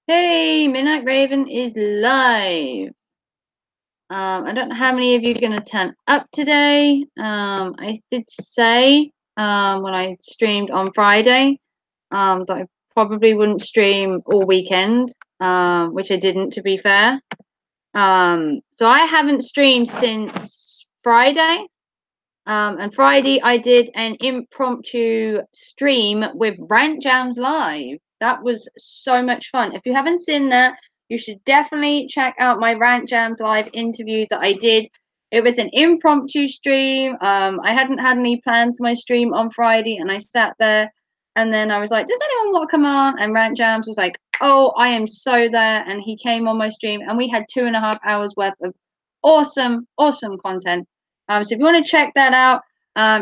Hey, Midnight Raven is live. I don't know how many of you are going to turn up today. I did say when I streamed on Friday that I probably wouldn't stream all weekend, which I didn't, to be fair. So I haven't streamed since Friday. And Friday I did an impromptu stream with Rant Jams Live. That was so much fun. If you haven't seen that, you should definitely check out my Rant Jams Live interview that I did. It was an impromptu stream. I hadn't had any plans for my stream on Friday, and I sat there, and then I was like, "Does anyone want to come on?" And Rant Jams was like, "Oh, I am so there," and he came on my stream, and we had 2.5 hours worth of awesome content. So if you want to check that out,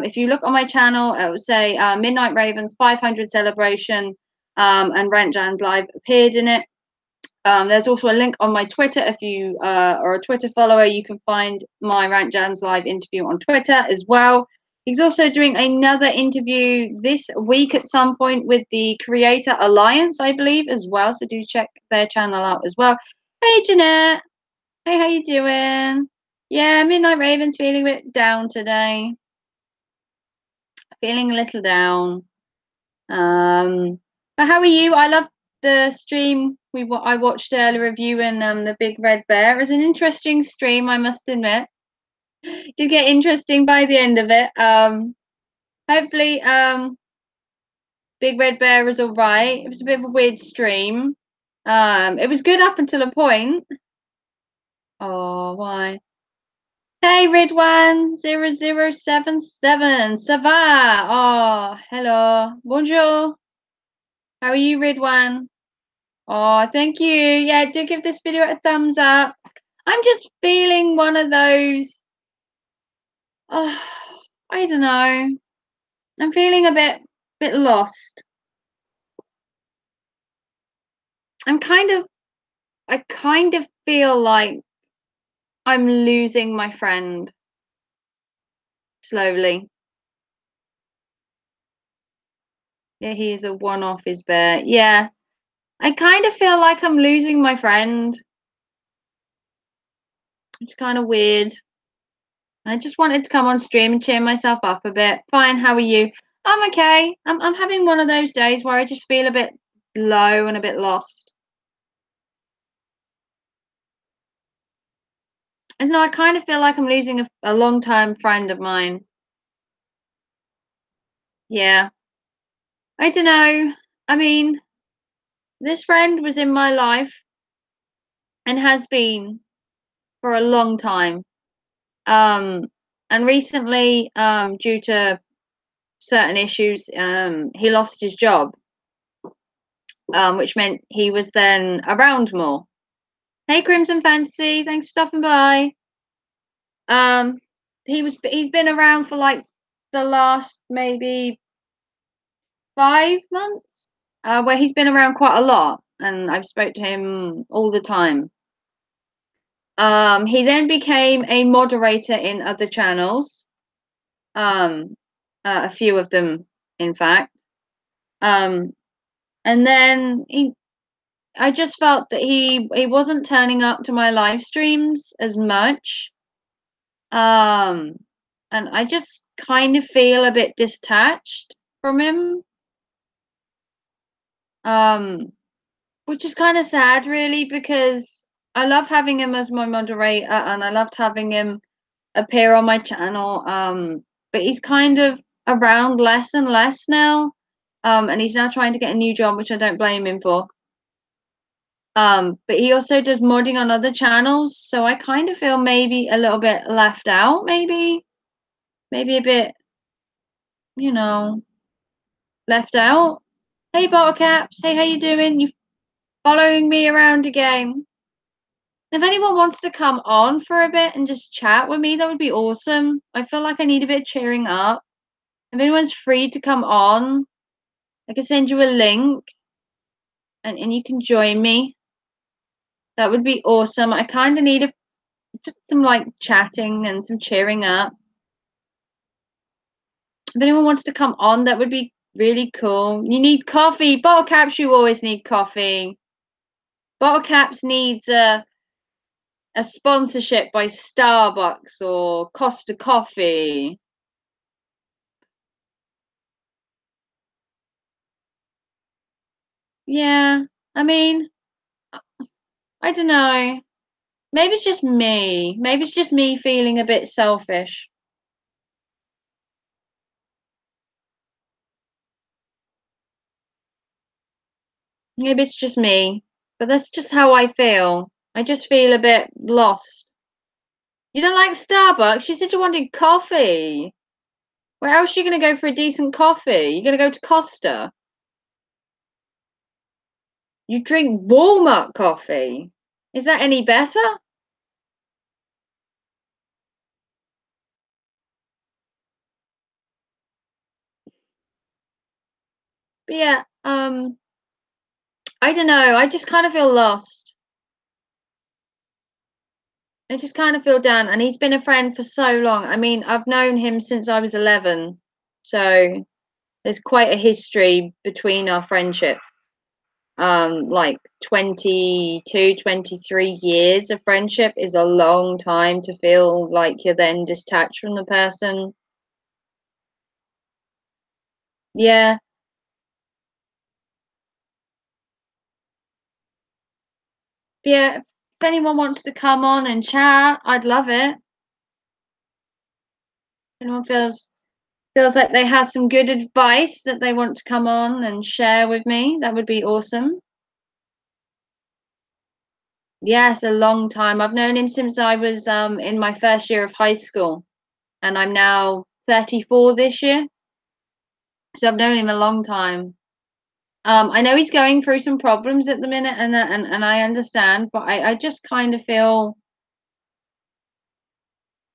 if you look on my channel, it will say Midnight Ravens 500 celebration, and Rent Jan's Live appeared in it. There's also a link on my Twitter. If you are a Twitter follower, you can find my Rant Jan's Live interview on Twitter as well. He's also doing another interview this week at some point with the Creator Alliance, I believe, as well. So do check their channel out as well. Hey, Jeanette. Hey, how you doing? Yeah, Midnight Raven's feeling a bit down today. Feeling a little down. But how are you? I love the stream I watched earlier of you and the Big Red Bear. It was an interesting stream, I must admit. Did get interesting by the end of it. Hopefully Big Red Bear was all right. It was a bit of a weird stream. It was good up until a point. Oh, why? Hey, Ridwan0077, ça va? Oh, hello, bonjour. How are you, Ridwan? Oh, thank you. Yeah, do give this video a thumbs up. I'm just feeling one of those. Oh, I don't know. I'm feeling a bit lost. I'm kind of, I kind of feel like I'm losing my friend slowly. Yeah, he is a one-off, is Bear. Yeah, I kind of feel like I'm losing my friend. It's kind of weird. I just wanted to come on stream and cheer myself up a bit. Fine, how are you? I'm okay. I'm having one of those days where I just feel a bit low and a bit lost. And no, I kind of feel like I'm losing a long-time friend of mine. Yeah. I don't know. I mean, this friend was in my life and has been for a long time. Um, and recently, due to certain issues, he lost his job, which meant he was then around more. Hey, Crimson Fantasy, thanks for stopping by. He's been around for like the last maybe 5 months, where he's been around quite a lot, and I've spoke to him all the time. He then became a moderator in other channels, a few of them, in fact. Um, and then I just felt that he wasn't turning up to my live streams as much. Um, and I just kind of feel a bit detached from him. Um, which is kind of sad, really, because I love having him as my moderator and I loved having him appear on my channel. But he's kind of around less and less now. And he's now trying to get a new job, which I don't blame him for. But he also does modding on other channels, so I kind of feel maybe a little bit left out, maybe a bit, you know, left out. Hey, bottle caps. Hey, how you doing? You following me around again? If anyone wants to come on for a bit and just chat with me, that would be awesome. I feel like I need a bit of cheering up. If anyone's free to come on, I can send you a link and you can join me. That would be awesome. I kind of need just some like chatting and some cheering up. If anyone wants to come on, that would be really cool. You need coffee. Bottle caps, you always need coffee. Bottle Caps needs a sponsorship by Starbucks or Costa Coffee. Yeah, I mean, I don't know. Maybe it's just me. Maybe it's just me feeling a bit selfish. Maybe it's just me. But that's just how I feel. I just feel a bit lost. You don't like Starbucks? You said you wanted coffee. Where else are you going to go for a decent coffee? You're going to go to Costa. You drink Walmart coffee. Is that any better? But yeah, I don't know. I just kind of feel lost. I just kind of feel down. And he's been a friend for so long. I mean, I've known him since I was 11. So there's quite a history between our friendship. Like 22, 23 years of friendship is a long time to feel like you're then detached from the person. Yeah. Yeah. If anyone wants to come on and chat, I'd love it. If anyone feels like they have some good advice that they want to come on and share with me, that would be awesome. Yes, a long time. I've known him since I was in my first year of high school, and I'm now 34 this year. So I've known him a long time. I know he's going through some problems at the minute, and I understand, but I just kind of feel,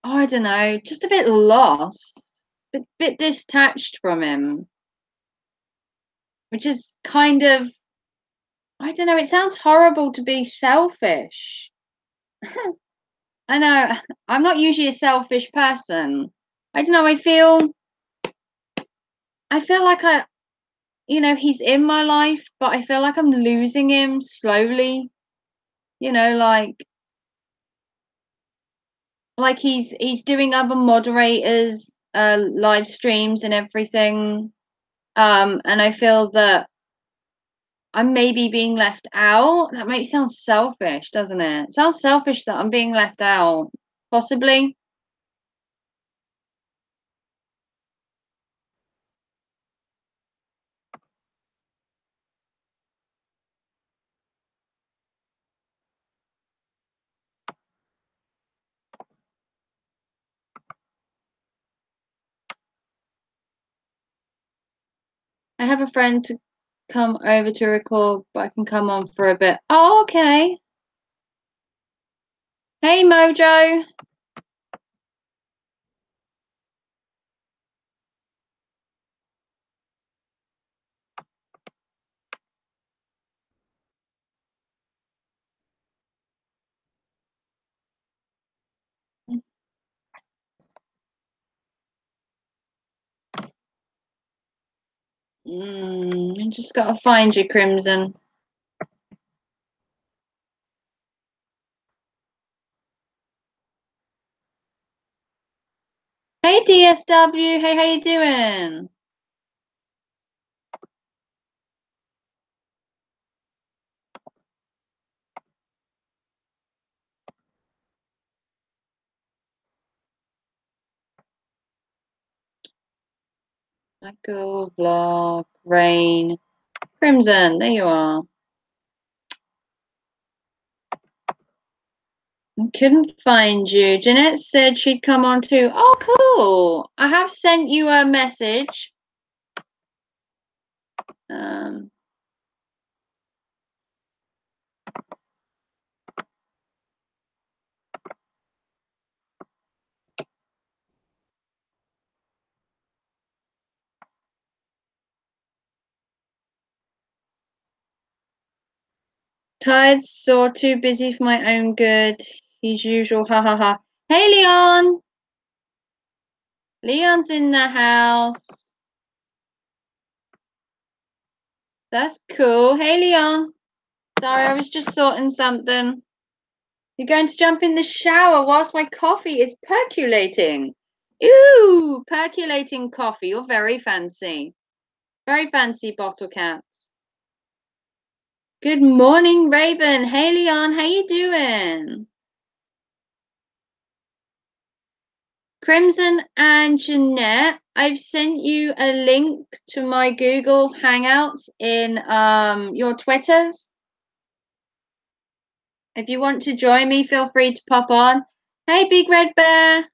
oh, I don't know, just a bit lost, bit detached from him, which is kind of, I don't know. It sounds horrible to be selfish. I know I'm not usually a selfish person. I don't know. I feel like he's in my life, but I feel like I'm losing him slowly. Like he's doing other moderators live streams and everything. And I feel that I'm maybe being left out. That makes sound selfish, doesn't it? It sounds selfish that I'm being left out. Possibly. I have a friend to come over to record, but I can come on for a bit. Oh, okay. Hey, Mojo. I just gotta find you, Crimson. Hey, DSW. Hey, how you doing? Michael, Vlog, Rain, Crimson. There you are. I couldn't find you. Jeanette said she'd come on too. Oh, cool. I have sent you a message. Um, Tired, sore, too busy for my own good. His usual, ha ha ha. Hey, Leon. Leon's in the house. That's cool. Hey, Leon. Sorry, I was just sorting something. You're going to jump in the shower whilst my coffee is percolating. Ooh, percolating coffee. You're very fancy. Very fancy bottle caps. Good morning, Raven. Hey, Leon. How you doing? Crimson and Jeanette, I've sent you a link to my Google Hangouts in your Twitters. If you want to join me, feel free to pop on. Hey, Big Red Bear.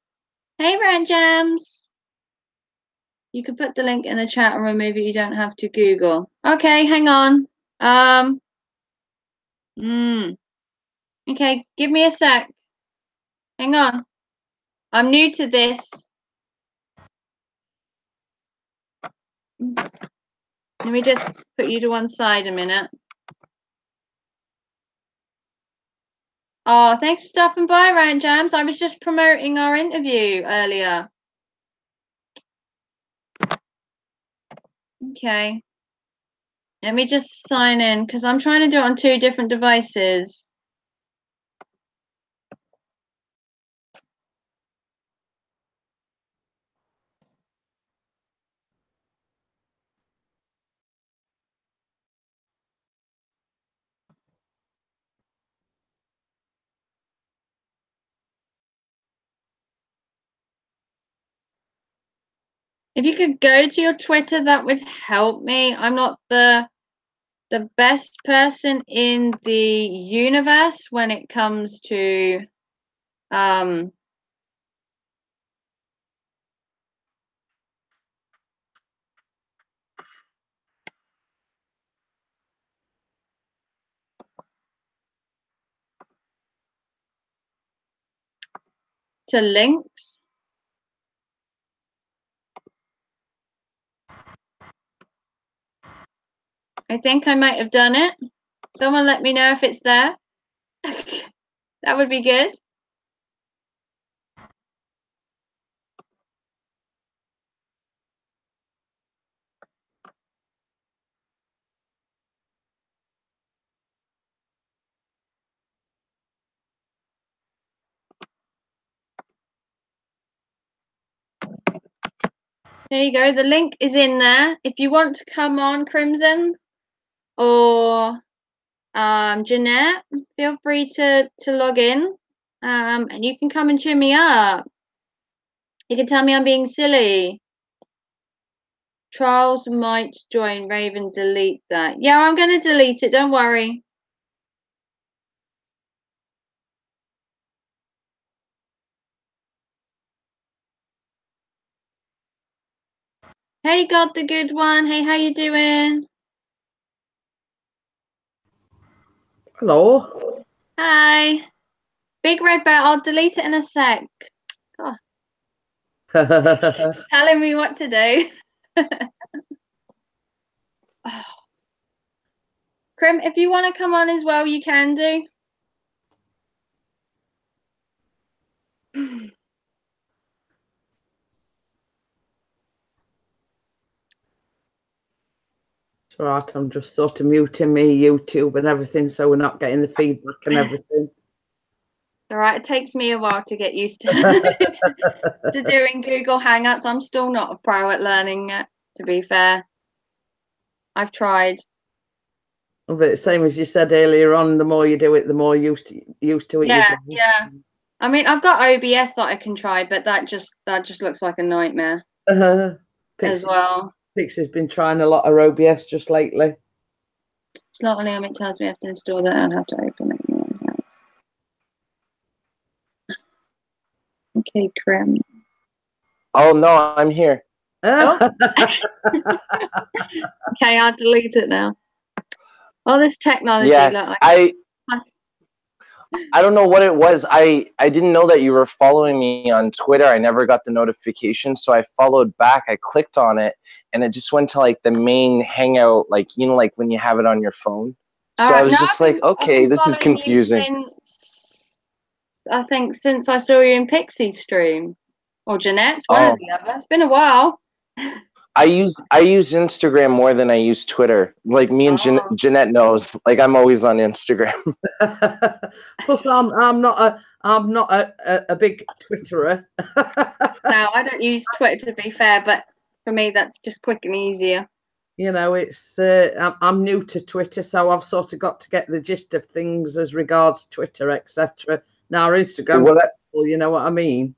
Hey, Ranjams. You can put the link in the chat and remove it. You don't have to Google. Okay, hang on. Okay, give me a sec. Hang on. I'm new to this. Let me just put you to one side a minute. Oh, thanks for stopping by, Ryan Jams. I was just promoting our interview earlier. Okay. Let me just sign in because I'm trying to do it on 2 different devices. If you could go to your Twitter, that would help me. I'm not the best person in the universe when it comes to to links. I think I might have done it. Someone let me know if it's there. That would be good. There you go. The link is in there. If you want to come on, Crimson or Jeanette, feel free to log in, and you can come and cheer me up. You can tell me I'm being silly. Trials might join. Raven, delete that. Yeah, I'm going to delete it. Don't worry. Hey, God the good one. Hey, how you doing? Hello. Hi. Big Red Bear. I'll delete it in a sec. God. Telling me what to do. Crim, if you want to come on as well, you can do. It's all right, I'm just sort of muting me YouTube and everything so we're not getting the feedback and everything. All right, it takes me a while to get used to doing Google Hangouts. I'm still not a pro at learning it, to be fair. I've tried. But same as you said earlier on, the more you do it, the more used to it you get. Yeah. I mean, I've got OBS that I can try, but that just looks like a nightmare as well. Pixie's been trying a lot of OBS just lately. Slot limit tells me I have to install that and have to open it. Okay, Crim. Oh no, I'm here. Oh. Okay, I'll delete it now. All this technology. Yeah, I don't know what it was. I didn't know that you were following me on Twitter. I never got the notification, so I followed back. I clicked on it, and it just went to like the main Hangout, like like when you have it on your phone. So I was just like, okay, this is confusing. I think since I saw you in Pixie stream or Jeanette's, one or the other. It's been a while. I use Instagram more than I use Twitter. Like me and Jeanette knows. Like I'm always on Instagram. Plus, I'm not a big Twitterer. No, I don't use Twitter to be fair, but for me that's just quick and easier. You know, it's I'm new to Twitter, so I've sort of got to get the gist of things as regards Twitter, etc. Now, Instagram's simple, you know what I mean?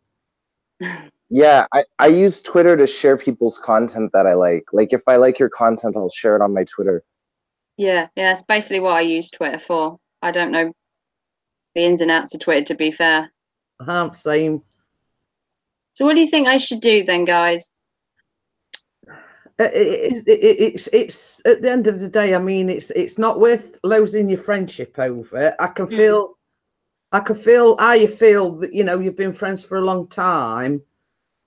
Yeah, I use Twitter to share people's content that I like. Like if I like your content, I'll share it on my Twitter. Yeah, that's basically what I use Twitter for. I don't know the ins and outs of Twitter, to be fair. Same. So what do you think I should do then, guys? It's at the end of the day, I mean, it's not worth losing your friendship over. I can feel how you feel that, you know, you've been friends for a long time,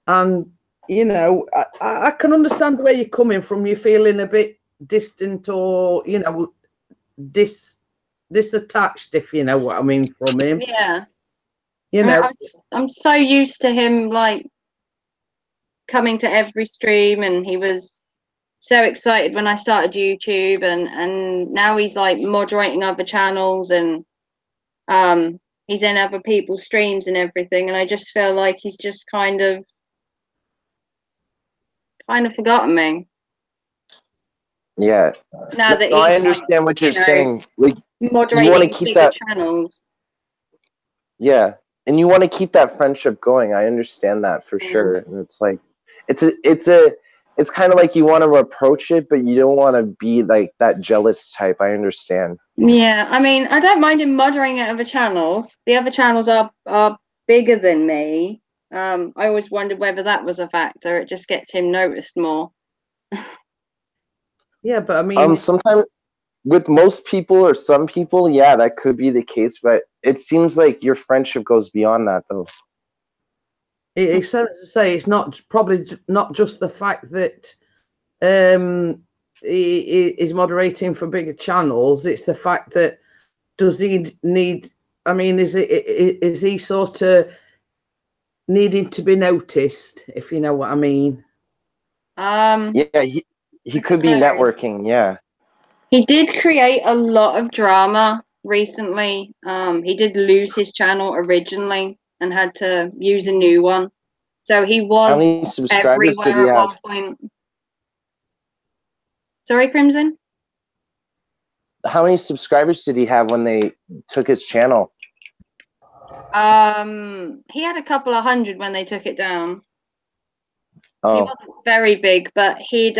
and you know, I can understand where you're coming from. You're feeling a bit distant, or you know, disattached, if you know what I mean, from him. Yeah, you know, I'm so used to him like coming to every stream, and he was so excited when I started YouTube, and now he's like moderating other channels, and he's in other people's streams and everything, and I just feel like he's just kind of forgotten me. Yeah. Now that I he's understand what you're saying. Like moderating, you want to keep that channels. Yeah, and you want to keep that friendship going. I understand that for sure. And it's like it's kind of like you want to approach it, but you don't want to be like that jealous type. I understand. Yeah, I mean, I don't mind him moderating at other channels. The other channels are bigger than me. I always wondered whether that was a factor. It just gets him noticed more. Yeah, but I mean, sometimes with most people or some people, yeah, that could be the case. But it seems like your friendship goes beyond that, though. It's to say it's probably not just the fact that he is moderating for bigger channels. It's the fact that does he need? I mean, is he sort of needing to be noticed? If you know what I mean. Yeah, he could be networking. Yeah. He did create a lot of drama recently. He did lose his channel originally and had to use a new one. So he was How many subscribers did he everywhere at have? one point. Sorry, Crimson? How many subscribers did he have when they took his channel? He had a couple of hundred when they took it down. Oh. He wasn't very big, but he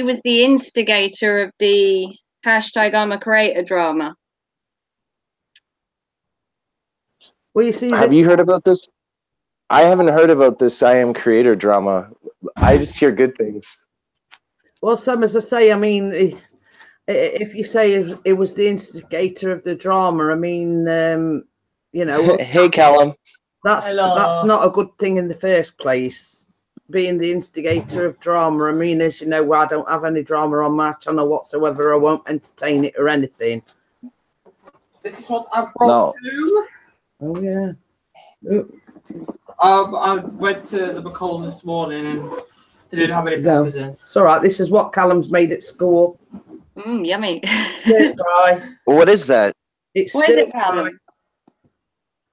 was the instigator of the hashtag I'm a creator drama. Well, you see, have you heard about this? I haven't heard about this I am creator drama. I just hear good things. Well, some, as I say, I mean, if you say it was the instigator of the drama, I mean, you know. Hey, Callum. That's not a good thing in the first place, being the instigator of drama. I mean, as you know, I don't have any drama on my channel whatsoever. I won't entertain it or anything. This is what I brought to. Oh, yeah. I went to the McCall's this morning and they didn't have any peppers in. It's all right. This is what Callum's made at school. Yummy. What is that? It's what still is it, Callum?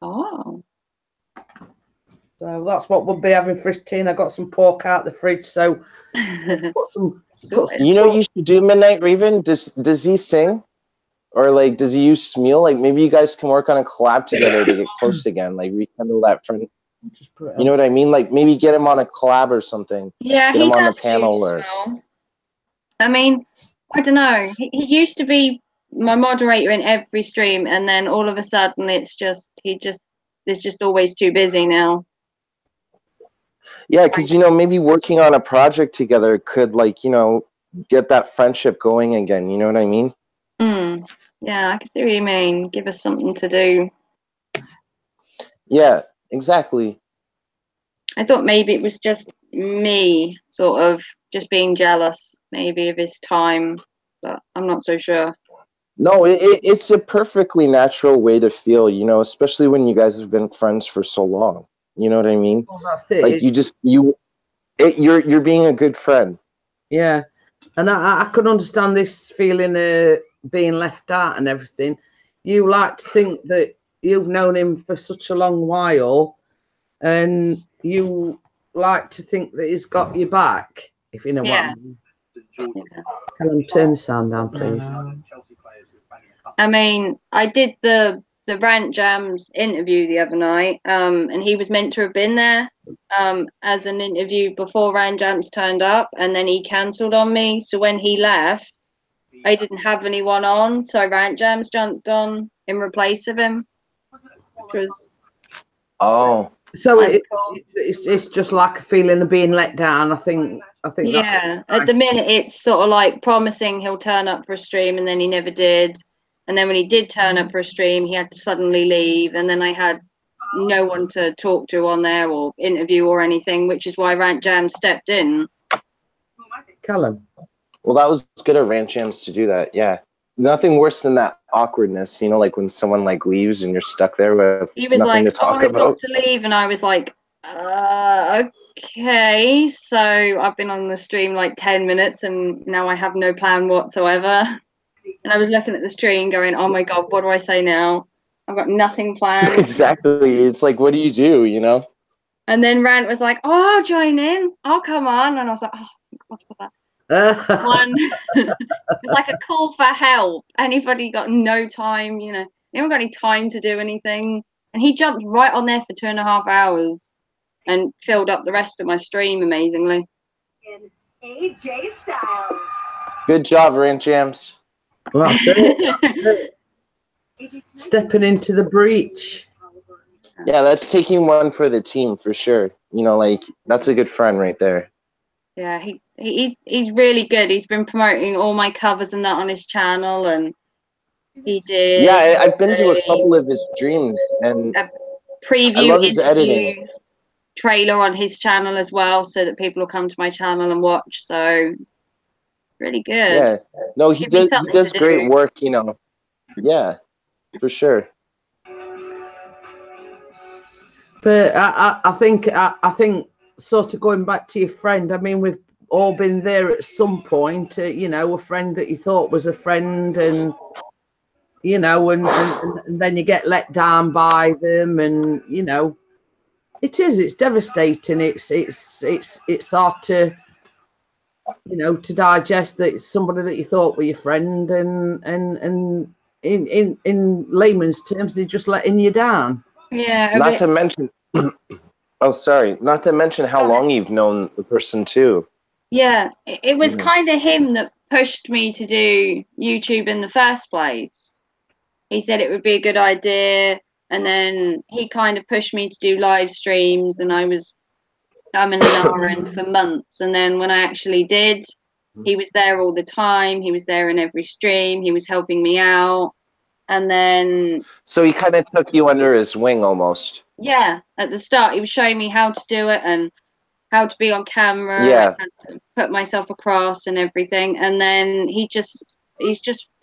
Oh. So that's what we'll be having for his tin. I got some pork out the fridge, so put some. You know what you should do, Midnight Raven? Does he sing? Or like, does he use Smeal? Like, maybe you guys can work on a collab together to get close again. Like, rekindle that friend. Just put it you know what I mean? Like, maybe get him on a collab or something. Yeah, get he him on does the panel use or. Smeal. I mean, I don't know. He used to be my moderator in every stream, and then all of a sudden, it's just there's just always too busy now. Yeah, because you know, maybe working on a project together could, like, you know, get that friendship going again. You know what I mean? Yeah, I can see what you mean. Give us something to do. Yeah, exactly. I thought maybe it was just me, sort of just being jealous, maybe of his time, but I'm not so sure. No, it's a perfectly natural way to feel, you know, especially when you guys have been friends for so long. You know what I mean? Well, that's it. Like, You're being a good friend. Yeah, and I could understand this feeling of being left out and everything. You like to think that you've known him for such a long while, and you like to think that he's got your back, if you know what I mean. Tell him turn the sound down, please. I mean, I did the Rant Jams interview the other night, and he was meant to have been there as an interview before Rant Jams turned up, and then he cancelled on me. So when he left, I didn't have anyone on, so Rant Jams jumped on in replace of him, which was so it's just like a feeling of being let down. I think yeah. At the minute, it's sort of like promising he'll turn up for a stream, and then he never did. And then when he did turn up for a stream, he had to suddenly leave, and then I had no one to talk to on there or interview or anything, which is why Rant Jam stepped in. Callum. Well, that was good of Rant Jams to do that. Yeah, nothing worse than that awkwardness. You know, like when someone like leaves and you're stuck there with he was nothing like, to talk I've about. got to leave, and I was like, okay. So I've been on the stream like 10 minutes, and now I have no plan whatsoever. And I was looking at the stream going, oh my God, what do I say now? I've got nothing planned. Exactly. It's like, what do, you know? And then Rant was like, oh, I'll join in. I'll come on. And I was like, oh, God, what's that? One, it was like a call for help. Anybody got no time, you know, anyone got any time to do anything? And he jumped right on there for 2.5 hours and filled up the rest of my stream amazingly. AJ style. Good job, Rant Jams. That's it. Stepping into the breach. Yeah, that's taking one for the team for sure. You know, like that's a good friend right there. Yeah, he's really good. He's been promoting all my covers and that on his channel, and he did. Yeah, I've been to a couple of his streams, and a preview I love his editing trailer on his channel as well, so that people will come to my channel and watch. So really good. Yeah, no, he does great work. You know, yeah, for sure. But I think sort of going back to your friend, I mean, we've all been there at some point, you know, a friend that you thought was a friend, and you know, and then you get let down by them, and you know, it's devastating. It's hard to, you know, to digest that it's somebody that you thought were your friend, and in layman's terms, they're just letting you down. Yeah. Not to mention, oh, sorry. Not to mention how long you've known the person too. Yeah, it was kind of him that pushed me to do YouTube in the first place. He said it would be a good idea, and then he kind of pushed me to do live streams, and I was in for months. And then when I actually did, he was there all the time. He was there in every stream. He was helping me out. And then so he kind of took you under his wing almost. Yeah, at the start he was showing me how to do it and how to be on camera, yeah, and how to put myself across and everything. And then he's just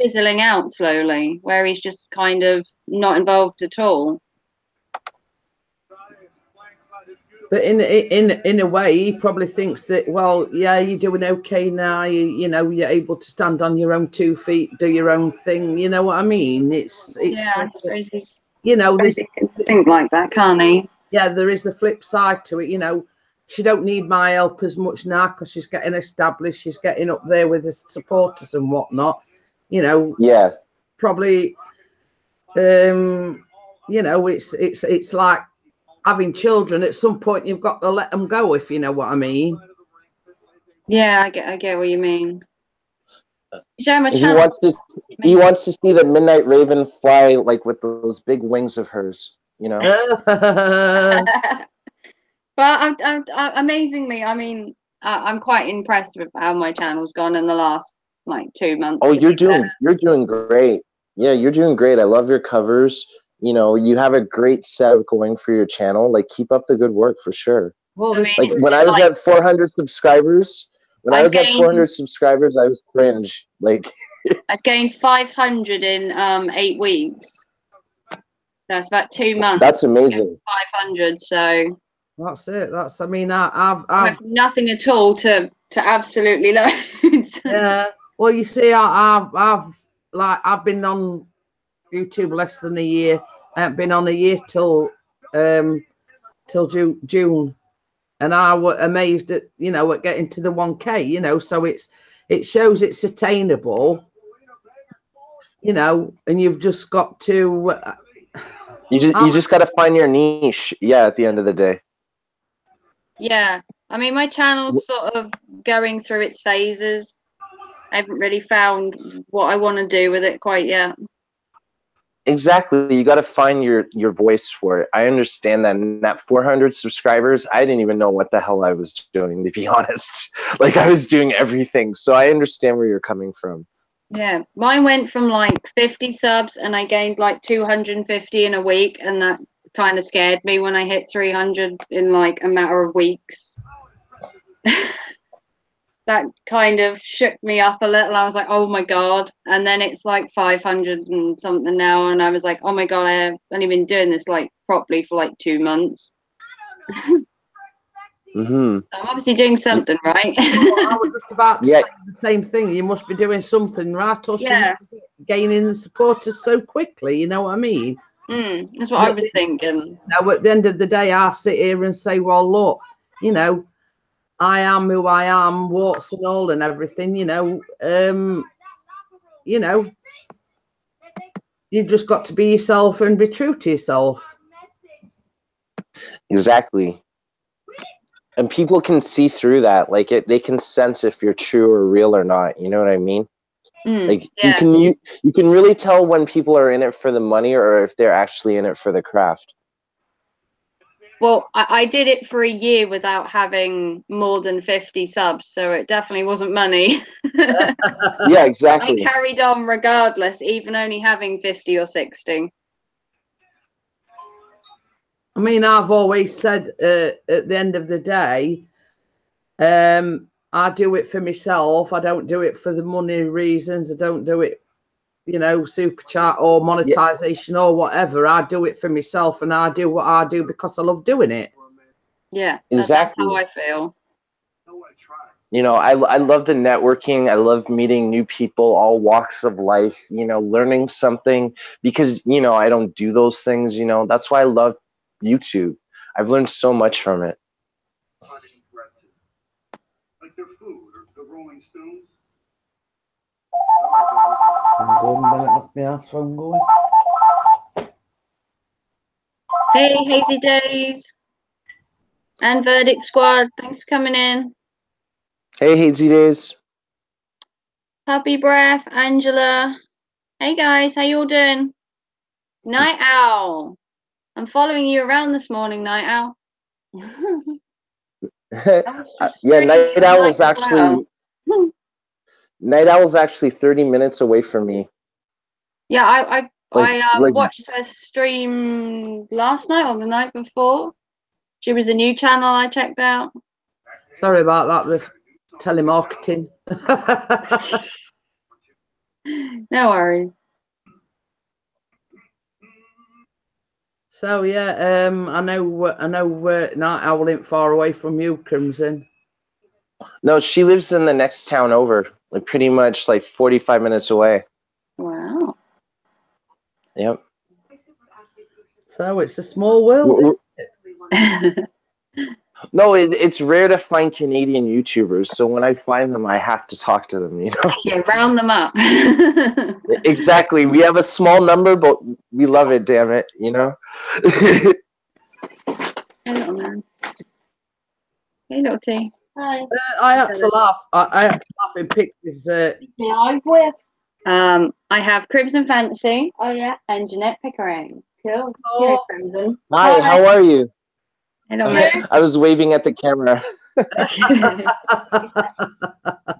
fizzling out slowly, where he's just kind of not involved at all. But in a way, he probably thinks that, well, yeah, you're doing okay now. You know, you're able to stand on your own 2 feet, do your own thing. You know what I mean? It's yeah, I suppose he's, you know, this think like that, can't he? Yeah, there is the flip side to it. You know, she don't need my help as much now because she's getting established. She's getting up there with the supporters and whatnot. You know, yeah, probably. You know, it's like having children. At some point, you've got to let them go, if you know what I mean. Yeah, I get what you mean. He wants to see the Midnight Raven fly like with those big wings of hers, you know. But I'm amazingly, I mean, I'm quite impressed with how my channel's gone in the last like 2 months. Oh, you're doing great. Yeah, you're doing great. I love your covers. You know, you have a great setup going for your channel. Like, keep up the good work for sure. Well, I mean, like when I was at 400 subscribers, I was at 400 subscribers, I was cringe. Like, I'd gained 500 in 8 weeks. That's about 2 months. That's amazing. 500. So That's it. I mean, I I've have nothing at all to absolutely loads. yeah. Well, you see, I've been on YouTube less than a year. I haven't been on a year till June, and I was amazed at at getting to the 1K. So it shows it's attainable. And you've just got to. You just got to find your niche. Yeah, at the end of the day. Yeah, I mean, my channel's sort of going through its phases. I haven't really found what I want to do with it quite yet. Exactly. You got to find your voice for it. I understand that. And that 400 subscribers, I didn't even know what the hell I was doing, to be honest. Like, I was doing everything. So I understand where you're coming from. Yeah, mine went from like 50 subs and I gained like 250 in a week, and that kind of scared me when I hit 300 in like a matter of weeks. That kind of shook me up a little. I was like, oh my God. And then it's like 500 and something now. And I was like, oh my God, I have only been doing this like properly for like 2 months. Mm-hmm. I'm obviously doing something right. I was just about to say the same thing. You must be doing something right, or Yeah. gaining the supporters so quickly. You know what I mean? That's what I was thinking. Now, at the end of the day, I sit here and say, well, look, I am who I am, warts and all and everything, you've just got to be yourself and be true to yourself. Exactly. And people can see through that. Like, they can sense if you're true or real or not. You know what I mean? Like, yeah. you can really tell when people are in it for the money or if they're actually in it for the craft. Well, I did it for a year without having more than 50 subs, so it definitely wasn't money. Yeah, exactly. I carried on regardless, even only having 50 or 60. I mean, I've always said at the end of the day, I do it for myself. I don't do it for the money reasons. I don't do it, super chat or monetization or whatever. I do it for myself, and I do what I do because I love doing it. Yeah, exactly. That's how I feel. I love the networking. I love meeting new people, all walks of life, learning something, because, I don't do those things, that's why I love YouTube. I've learned so much from it. Like their food or the Rolling Stones. Hey, Hazy Days and Verdict Squad, thanks for coming in. Hey, Hazy Days. Puppy Breath, Angela. Hey guys, how you all doing? Night Owl. I'm following you around this morning, Night Owl. Yeah, Night Owl is actually Night Owl's actually 30 minutes away from me. Yeah, I Like, watched her stream last night or the night before. She was a new channel I checked out. Sorry about that, the telemarketing. No worries. So yeah, I know Night Owl ain't far away from you, Crimson. No, she lives in the next town over, like pretty much like 45 minutes away. Wow. Yep. So it's a small world. No, it's rare to find Canadian YouTubers, so when I find them, I have to talk to them, Yeah, round them up. Exactly. We have a small number, but we love it, damn it, Hey, little man. Hey, little T. Hi. I had to laugh. I had to laugh in pictures. I have Crimson Fantasy. Oh, yeah. And Jeanette Pickering. Cool. Oh. Yeah, Crimson. Hi, how are you? Hello, man. I was waving at the camera.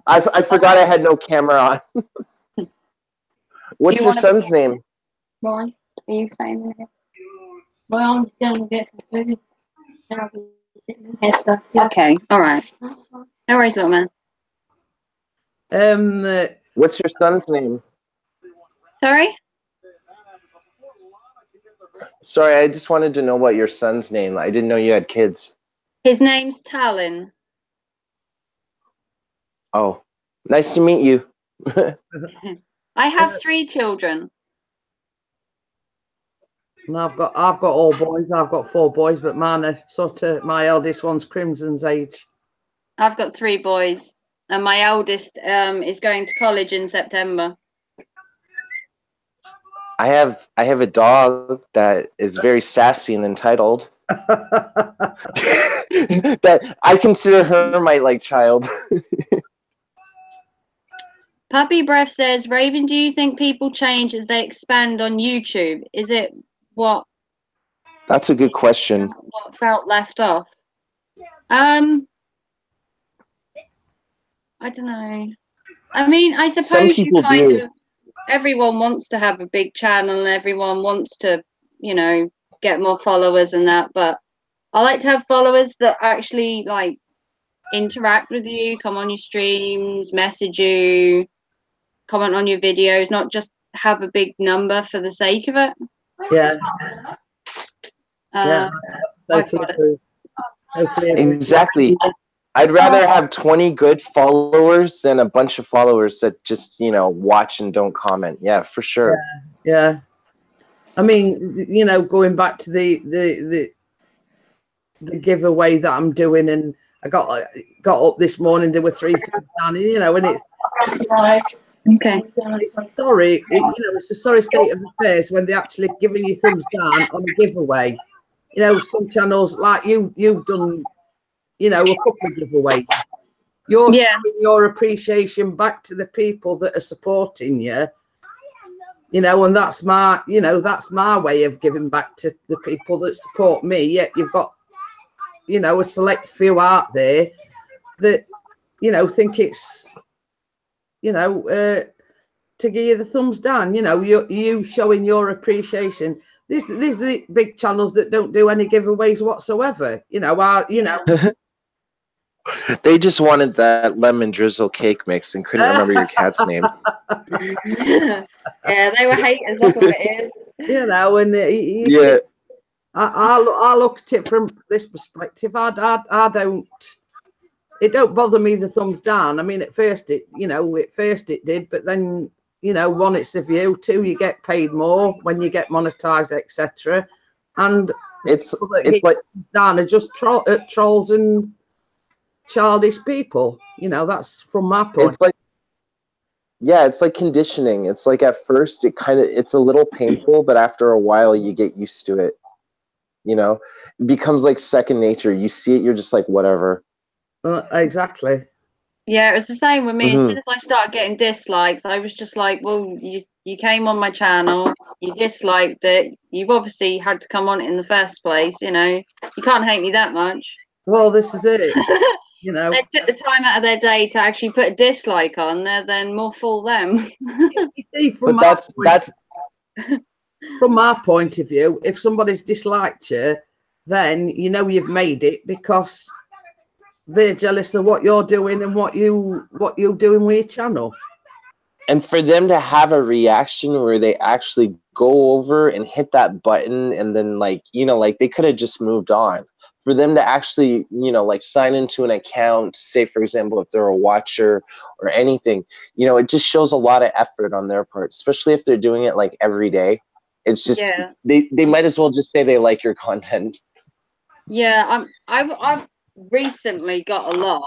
I forgot I had no camera on. What's your son's name? Lauren, are you saying that? Well, I'm going to get some food. And I'll be sitting here stuff. Okay, all right. No worries, little man. What's your son's name? Sorry? Sorry, I just wanted to know what your son's name. I didn't know you had kids. His name's Talon. Oh, nice to meet you. I have 3 children. And I've got all boys. I've got 4 boys, but mine are sort of, my eldest one's Crimson's age. I've got 3 boys, and my eldest is going to college in September. I have a dog that is very sassy and entitled. That I consider her my like child. Puppy Breath says, Raven, do you think people change as they expand on YouTube? Is it what? That's a good question. What felt left off? I don't know. I mean, I suppose Some people do. Everyone wants to have a big channel and everyone wants to, you know, get more followers and that, but I like to have followers that actually like interact with you, come on your streams, message you, comment on your videos, not just have a big number for the sake of it. Yeah. Yeah. Totally exactly. I'd rather have 20 good followers than a bunch of followers that just, you know, watch and don't comment. Yeah, for sure. Yeah. I mean, you know, going back to the giveaway that I'm doing, and I got up this morning, there were 3 things down, you know, and it's okay. Sorry, you know, it's a sorry state of affairs when they're actually giving you thumbs down on a giveaway. You know, some channels like you've done, you know, a couple of giveaways. You're showing your appreciation back to the people that are supporting you. You know, and that's my, you know, that's my way of giving back to the people that support me. Yet you've got, you know, a select few out there that, you know, think it's, you know, to give you the thumbs down. You know, you showing your appreciation. These are the big channels that don't do any giveaways whatsoever. You know, you know. They just wanted that lemon drizzle cake mix and couldn't remember your cat's name. Yeah, they were haters. That's what it is. You know, and you see, I look at it from this perspective. I don't. It don't bother me the thumbs down. I mean, at first it did, but then, you know, 1, it's the view. 2, you get paid more when you get monetized, etc. And it's like down are just trolls and childish people. You know, that's from my point. It's like, yeah, it's like conditioning. It's like at first it's a little painful, but after a while you get used to it. You know, it becomes like second nature. You see it, you're just like, whatever. Exactly. Yeah, it was the same with me. As soon as I started getting dislikes, I was just like, well, you came on my channel, you disliked it, you've obviously had to come on it in the first place, you know. You can't hate me that much. Well, this is it. You know, they took the time out of their day to actually put a dislike on there, then more fool them. You see, from my point of view, if somebody's disliked you, then you know you've made it because they're jealous of what you're doing and what you're doing with your channel. And for them to have a reaction where they actually go over and hit that button and then, like, you know, like they could have just moved on. For them to actually, you know, like sign into an account, say, for example, if they're a watcher or anything, you know, it just shows a lot of effort on their part, especially if they're doing it like every day. It's just, they might as well just say they like your content. Yeah, I've recently got a lot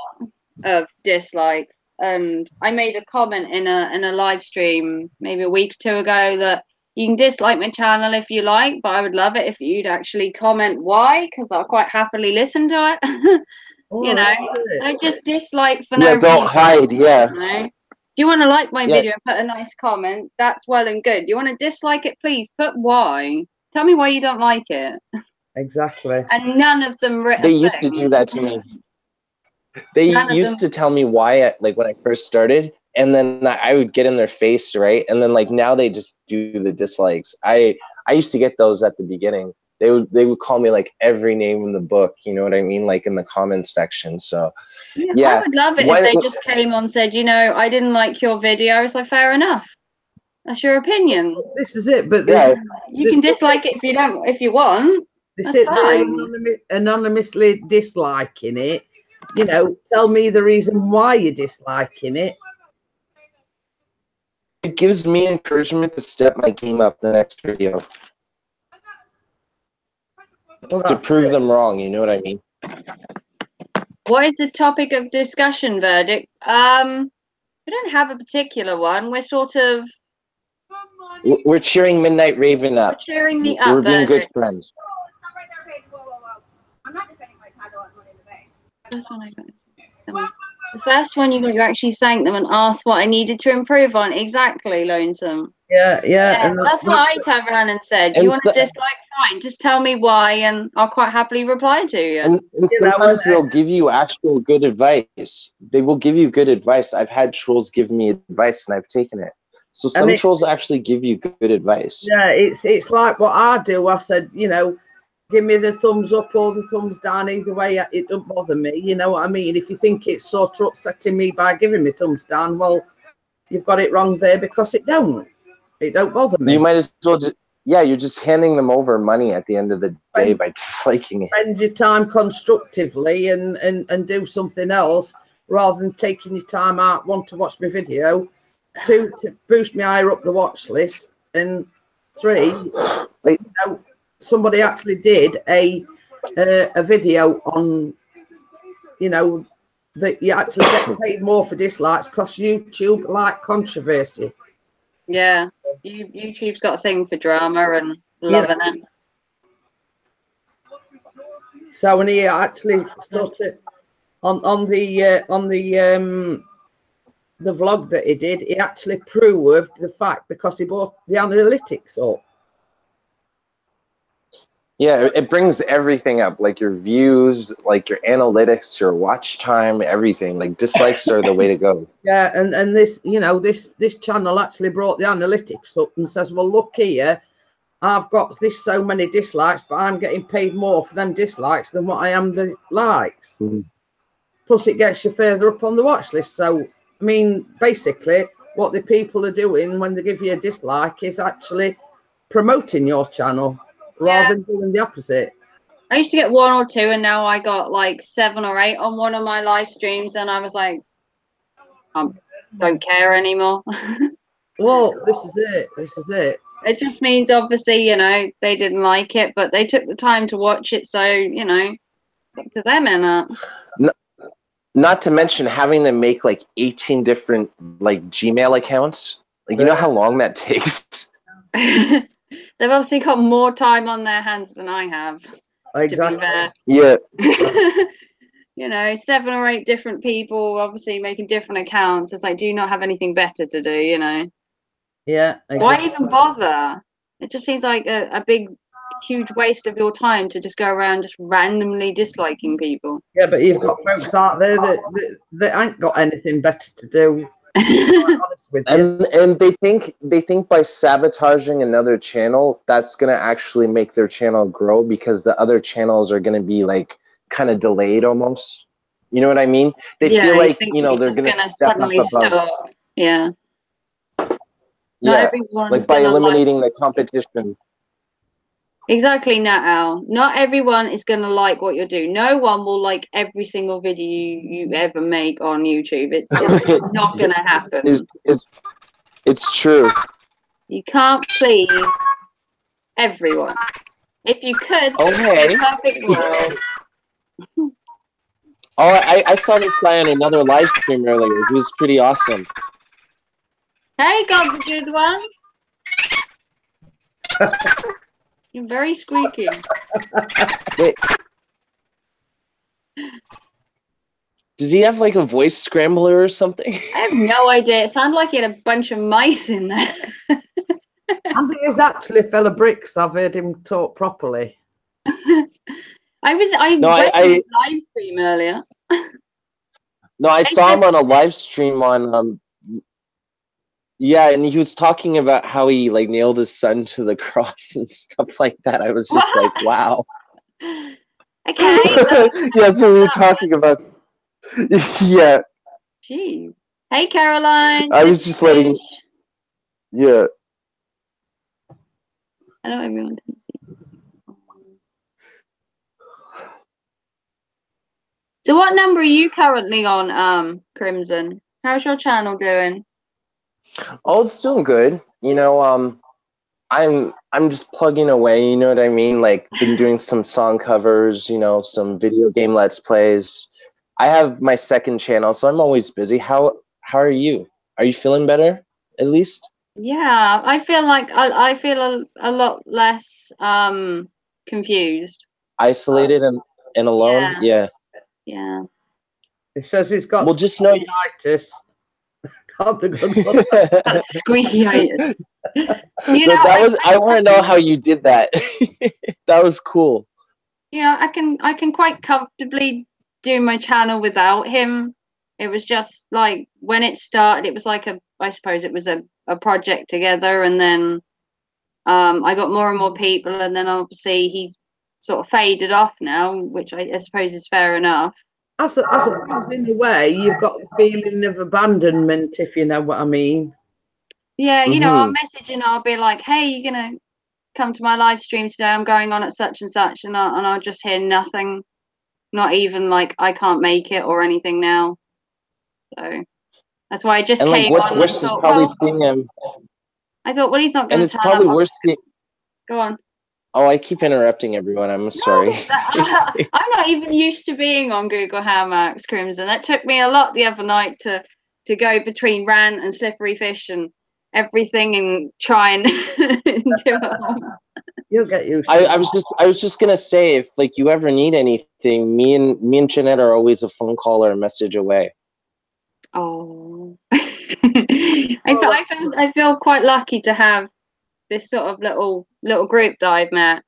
of dislikes, and I made a comment in a live stream maybe a week or 2 ago that you can dislike my channel if you like, but I would love it if you'd actually comment why, because I'll quite happily listen to it. You know, don't just dislike for no reason. Don't hide. Yeah. You know? If you want to like my video and put a nice comment, that's well and good. You want to dislike it, please put why. Tell me why you don't like it. Exactly. And none of them. They used to do that to me. They used to tell me why, like when I first started, and then I would get in their face, right? And then like now they just do the dislikes. I used to get those at the beginning. They would call me like every name in the book, you know what I mean? Like in the comments section. So yeah. I would love it if they just came on and said, you know, I didn't like your video. So fair enough. That's your opinion. This is it. But you can dislike it if you want. They That's sit there fine. anonymously disliking it. You know, tell me the reason why you're disliking it. It gives me encouragement to step my game up the next video. Well, To that's prove it. them wrong, you know what I mean? What is the topic of discussion, Verdict? We don't have a particular one. We're sort of We're cheering Midnight Raven we're up. cheering the We're up, being good Verdict. friends. Stop right there, Paige. Whoa, whoa, whoa. I'm not defending my title on Money in the Bank. First one I got. The first one you got, you actually thanked them and asked what I needed to improve on. Exactly, Lonesome. Yeah. Yeah, And that's what I turned around and said. You And want to dislike, fine. Just tell me why, and I'll quite happily reply to you. And You know, sometimes they'll give you actual good advice. They will give you good advice. I've had trolls give me advice and I've taken it. So some trolls actually give you good advice. Yeah, it's like what I do. I said, you know, give me the thumbs up or the thumbs down. Either way, it don't bother me. You know what I mean? If you think it's sort of upsetting me by giving me thumbs down, well, you've got it wrong there because it don't. It don't bother me. You might as well just, yeah, you're just handing them over money at the end of the day by disliking it. Spend your time constructively and do something else rather than taking your time out, one, to watch my video, two, to boost me higher up the watch list, and three, you know, somebody actually did a video on, you know, that you actually get paid more for dislikes because YouTube like controversy. Yeah, YouTube's got a thing for drama and loving it. So when he actually sort of on the vlog that he did, he actually proved the fact because he brought the analytics up. Yeah, it brings everything up, like your views, like your analytics, your watch time, everything. Like dislikes are the way to go. Yeah, and this, you know, this channel actually brought the analytics up and says, well, look here, I've got this so many dislikes, but I'm getting paid more for them dislikes than what I am the likes. Mm-hmm. Plus, it gets you further up on the watch list. So, I mean, basically, what the people are doing when they give you a dislike is actually promoting your channel rather than doing the opposite. I used to get 1 or 2, and now I got like 7 or 8 on one of my live streams, and I was like, I don't care anymore. Well, this is it. This is it. It just means, obviously, you know, they didn't like it, but they took the time to watch it, so, you know, up to them, innit? Not to mention having to make like 18 different like Gmail accounts. Like, you know how long that takes? They've obviously got more time on their hands than I have. Exactly. To be Yeah. fair. You know, 7 or 8 different people obviously making different accounts. It's like, do you not have anything better to do, you know? Yeah. Exactly. Why even bother? It just seems like a big, huge waste of your time to just go around just randomly disliking people. Yeah, but you've got folks out there that ain't got anything better to do. To be quite honest with you. And they think by sabotaging another channel, that's gonna actually make their channel grow because the other channels are gonna be like kind of delayed almost. You know what I mean? They feel like, you know, they're gonna step up above. Stop. Yeah. Yeah, like by eliminating the competition. Exactly, Nat. Not everyone is going to like what you do. No one will like every single video you ever make on YouTube. It's not going to happen. It's true. You can't please everyone. If you could, okay. perfect world. Oh, I saw this guy on another live stream earlier. He was pretty awesome. Hey, God's a good one. You're very squeaky. Wait. Does he have like a voice scrambler or something? I have no idea. It sounded like he had a bunch of mice in there. I think he's actually a fella bricks. I've heard him talk properly. I went to his live stream earlier. No, I saw him on a live stream on yeah, and he was talking about how he like nailed his son to the cross and stuff like that. I was just like, wow. Okay. Yeah, so we were talking about. Yeah. Jeez. Hey, Caroline. I was just letting. Yeah. I don't everyone can see. So what number are you currently on, Crimson? How's your channel doing? Oh, it's doing good. You know, I'm just plugging away, you know what I mean? Like been doing some song covers, you know, some video game let's plays. I have my second channel, so I'm always busy. How are you? Are you feeling better at least? Yeah, I feel like I feel a lot less confused. Isolated and alone? Yeah, Yeah. yeah. It says he's got Well, just know squeakitis. God, the good one. That's squeaky. You know, that was I want to know how you did that. That was cool. yeah, I can quite comfortably do my channel without him. It was just like when it started, it was like I suppose it was a project together, and then I got more and more people, and then obviously he's sort of faded off now, which I suppose is fair enough. I suppose in a way you've got the feeling of abandonment, if you know what I mean. Yeah, you know, I'll Hmm. message and I'll be like, "Hey, you're gonna come to my live stream today? I'm going on at such and such," and I'll just hear nothing, not even like I can't make it or anything now. So that's why I just And like came what's on and worse is thought, probably well, seeing him, I thought, well, he's not and going to it's turn up. probably worse seeing. Go on. Oh, I keep interrupting everyone. I'm No, sorry. I'm not even used to being on Google Hangouts, Crimson. That took me a lot the other night to go between rant and slippery fish and everything and try and do it. You'll get used to it. I was just gonna say, if like you ever need anything, me and Jeanette are always a phone call or a message away. Oh, I feel quite lucky to have this sort of little group that I've met.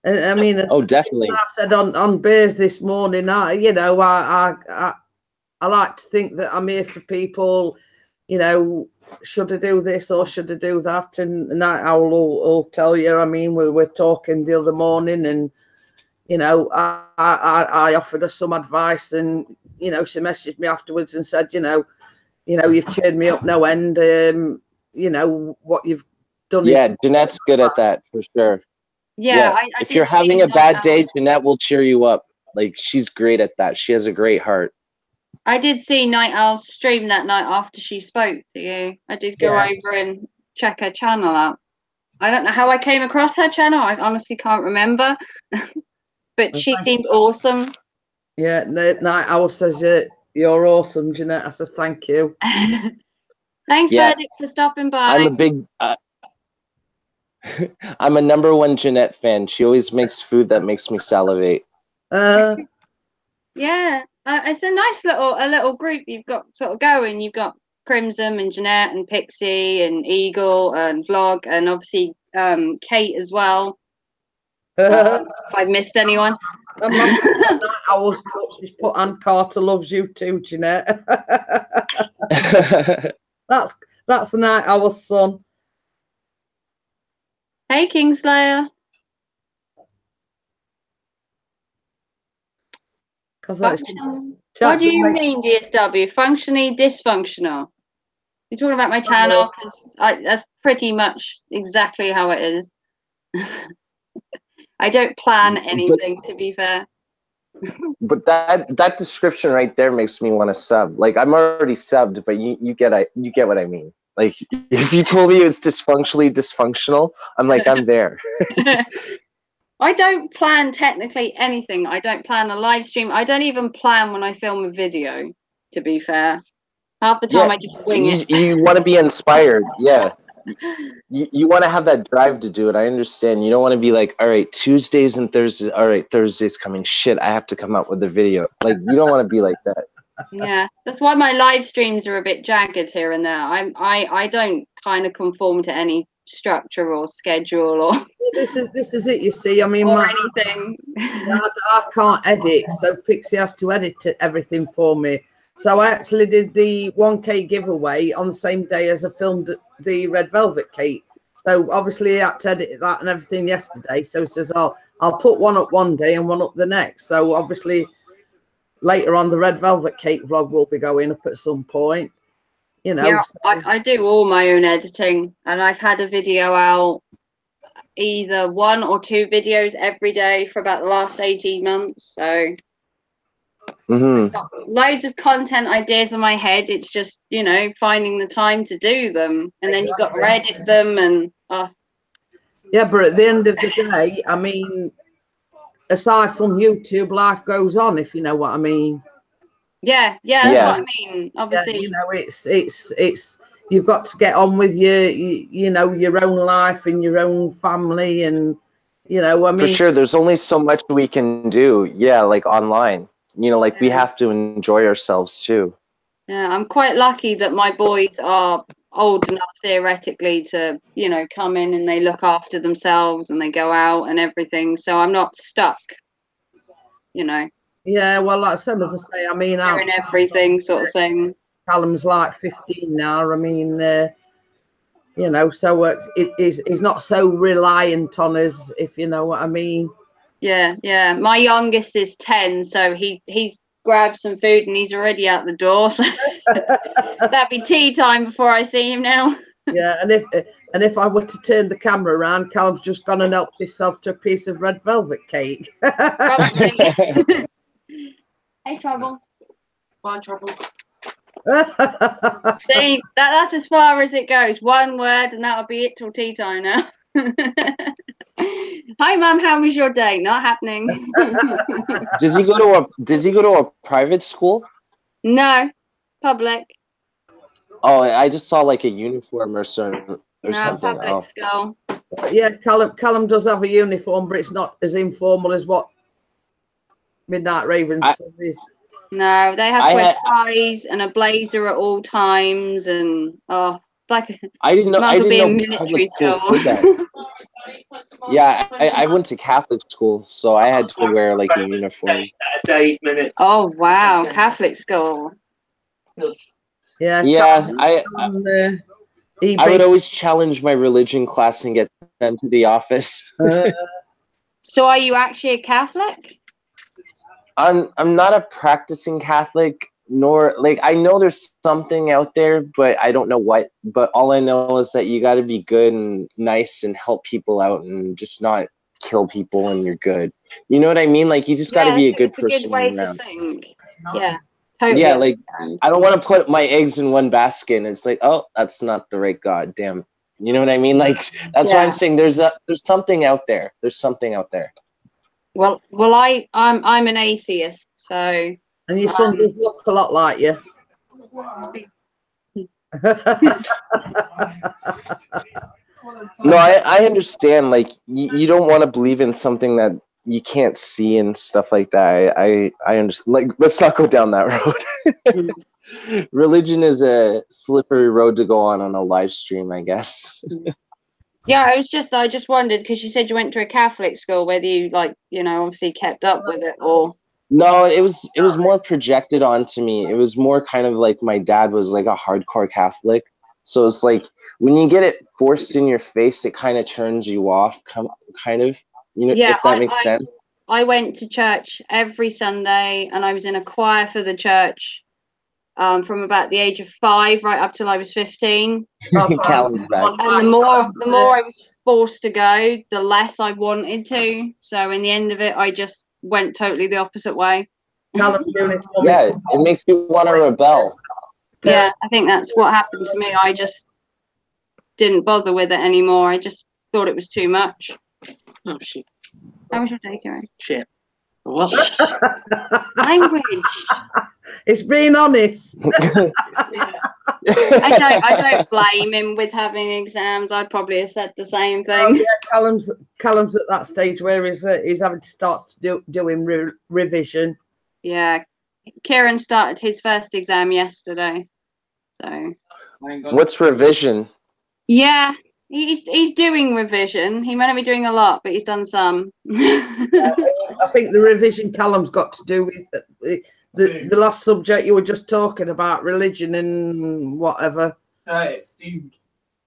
I mean, as Oh, definitely. I said on Bears this morning, I like to think that I'm here for people. You know, should I do this or should I do that? And Night Owl will tell you. I mean, we were talking the other morning, and you know, I offered her some advice, and you know, she messaged me afterwards and said, you know, you've cheered me up no end. You know what you've done is. Yeah, Jeanette's good at that for sure. Yeah, Yeah, I if did you're see having a Night bad Owl. day, Jeanette will cheer you up. Like she's great at that. She has a great heart. I did see Night Owl's stream that night after she spoke to you. I did go over and check her channel out. I don't know how I came across her channel. I honestly can't remember, but she seemed awesome. Yeah, Night Owl says you're awesome, Jeanette. I says thank you. Thanks, Yeah. Verdict, for stopping by. I'm a big. I'm a #1 Jeanette fan. She always makes food that makes me salivate. Yeah, it's a nice little group you've got sort of going. You've got Crimson and Jeanette and Pixie and Eagle and Vlog and obviously Kate as well. If I missed anyone. I was put Ann Carter loves you too, Jeanette. That's the Night Owl's son. Hey, Kingslayer. What do you mean, DSW? Functionally dysfunctional? You're talking about my channel because that's pretty much exactly how it is. I don't plan anything, to be fair. But that description right there makes me want to sub. Like I'm already subbed, but you get what I mean. Like if you told me it's dysfunctional, I'm like I'm there. I don't plan technically anything. I don't plan a live stream. I don't even plan when I film a video, to be fair. Half the time I just wing it. You want to be inspired, yeah. You want to have that drive to do it. I understand. You don't want to be like, all right, Tuesdays and Thursdays. All right, Thursday's coming. Shit, I have to come up with a video. Like you don't want to be like that. Yeah, that's why my live streams are a bit jagged here and there. I don't kind of conform to any structure or schedule or this is it. You see, I mean, anything. I can't edit, so Pixie has to edit everything for me. So I actually did the 1K giveaway on the same day as I filmed the Red Velvet Cake. So obviously I had to edit that and everything yesterday. So he says, I'll put one up one day and one up the next. So obviously later on the Red Velvet Cake vlog will be going up at some point. You know. Yeah, so. I do all my own editing, and I've had a video out, either 1 or 2 videos every day for about the last 18 months. So Hmm. Got loads of content ideas in my head. It's just, you know, finding the time to do them, and then you've got to edit them, and yeah, but at the end of the day, I mean, aside from YouTube, life goes on, if you know what I mean. yeah, that's Yeah. what I mean. Obviously, Yeah, you know, it's you've got to get on with you know, your own life and your own family, and you know, I For mean, sure, there's only so much we can do. Yeah, like online. You know, like we Yeah. have to enjoy ourselves too. yeah, I'm quite lucky that my boys are old enough theoretically to, you know, come in and they look after themselves and they go out and everything. So I'm not stuck, you know, yeah, well, like same as I say, I mean, doing everything sort of thing. Callum's like 15 now. I mean, you know, so he's not so reliant on us, if you know what I mean. Yeah, yeah. My youngest is 10, so he's grabbed some food and he's already out the door. So that'd be tea time before I see him now. Yeah, and if I were to turn the camera around, Callum's just gone and helped himself to a piece of red velvet cake. Probably. Hey, Trouble. Bye, Trouble. See, that's as far as it goes. One word, and that'll be it till tea time now. Hi, Mum. How was your day? Not happening. Does he go to a private school? No, public. Oh, I just saw like a uniform or something. No, public Oh. school. Yeah, Callum does have a uniform, but it's not as informal as what Midnight Ravens is. No, they have to wear ties and a blazer at all times, and like I didn't know. might I as well didn't be know in military public schools school. did that. Yeah, I went to Catholic school, so I had to wear like a uniform. Days, minutes. Oh wow, Catholic school. Yeah, Yeah, Callum, he I would always challenge my religion class and get sent to the office. So are you actually a Catholic? I'm not a practicing Catholic, nor like I know there's something out there, but I don't know what. But all I know is that you got to be good and nice and help people out and just not kill people, and you're good. You know what I mean? Like you just got to be a good person. It's a good way around. to think. Yeah, totally. Yeah, like I don't want to put my eggs in one basket, and it's like, oh, that's not the right God, damn. You know what I mean? Like that's why I'm saying there's something out there. There's something out there. Well, I'm an atheist, so. And your son does look a lot like you. No, I understand. Like you don't want to believe in something that you can't see and stuff like that. I understand. Like let's not go down that road. Religion is a slippery road to go on a live stream, I guess. Yeah, I just wondered because you said you went to a Catholic school, whether you obviously kept up with it or. No, it was more projected onto me. It was more kind of like my dad was like a hardcore Catholic. So it's like when you get it forced in your face, it kind of turns you off, kind of, if that makes sense. I went to church every Sunday and I was in a choir for the church from about the age of 5 right up till I was 15. Callum's back. And the more I was forced to go, the less I wanted to. So in the end of it, I just went totally the opposite way. Yeah, it makes you want to rebel. Yeah, I think that's what happened to me. I just didn't bother with it anymore. I just thought it was too much. Oh shit. How was your day going? Shit. What? Language. It's being honest. I don't blame him with having exams. I'd probably have said the same thing. Oh, yeah, Callum's at that stage where he's having to start doing revision. Yeah, Kieran started his first exam yesterday. So. What's revision? Yeah, he's doing revision. He might not be doing a lot, but he's done some. I think the revision Callum's got to do with the last subject you were just talking about, religion and whatever. It's food.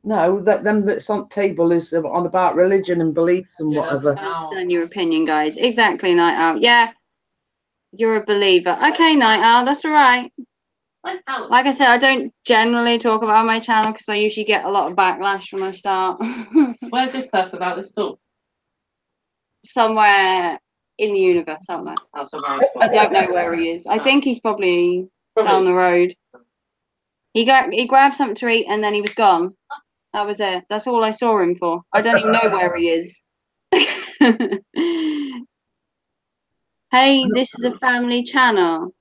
No, them that's on table is on about religion and beliefs and whatever. I understand your opinion, guys. Exactly, Night Owl. Yeah, you're a believer. Okay, Night Owl, that's all right. Like I said, I don't generally talk about my channel because I usually get a lot of backlash when I start. Where's this person about this talk? Somewhere in the universe, aren't they? That's a very I don't know where he is. I think he's probably down the road. He grabbed something to eat and then he was gone. That was it. That's all I saw him for. I don't even know where he is. Hey, this is a family channel.